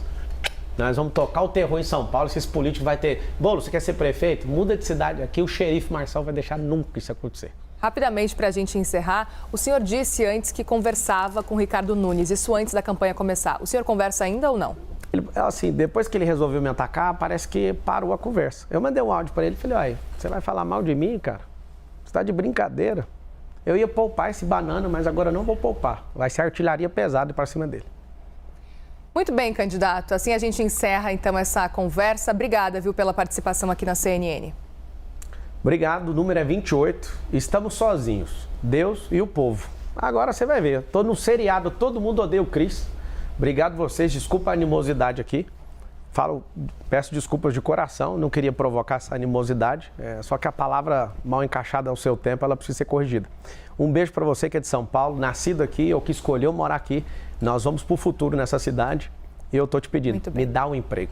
Nós vamos tocar o terror em São Paulo. Esses políticos vai ter... Bolo, você quer ser prefeito? Muda de cidade. Aqui o xerife Marçal vai deixar nunca isso acontecer. Rapidamente, para a gente encerrar, o senhor disse antes que conversava com o Ricardo Nunes. Isso antes da campanha começar. O senhor conversa ainda ou não? Assim, depois que ele resolveu me atacar, parece que parou a conversa. Eu mandei um áudio para ele e falei: olha, você vai falar mal de mim, cara? Você tá de brincadeira. Eu ia poupar esse banana, mas agora não vou poupar. Vai ser artilharia pesada para cima dele. Muito bem, candidato. Assim a gente encerra, então, essa conversa. Obrigada, viu, pela participação aqui na CNN. Obrigado. O número é 28. Estamos sozinhos. Deus e o povo. Agora você vai ver. Tô no seriado, todo mundo odeia o Cris. Obrigado vocês. Desculpa a animosidade aqui. Peço desculpas de coração. Não queria provocar essa animosidade. Só que a palavra mal encaixada ao seu tempo, ela precisa ser corrigida. Um beijo para você que é de São Paulo, nascido aqui ou que escolheu morar aqui. Nós vamos para o futuro nessa cidade e eu estou te pedindo, me dá um emprego.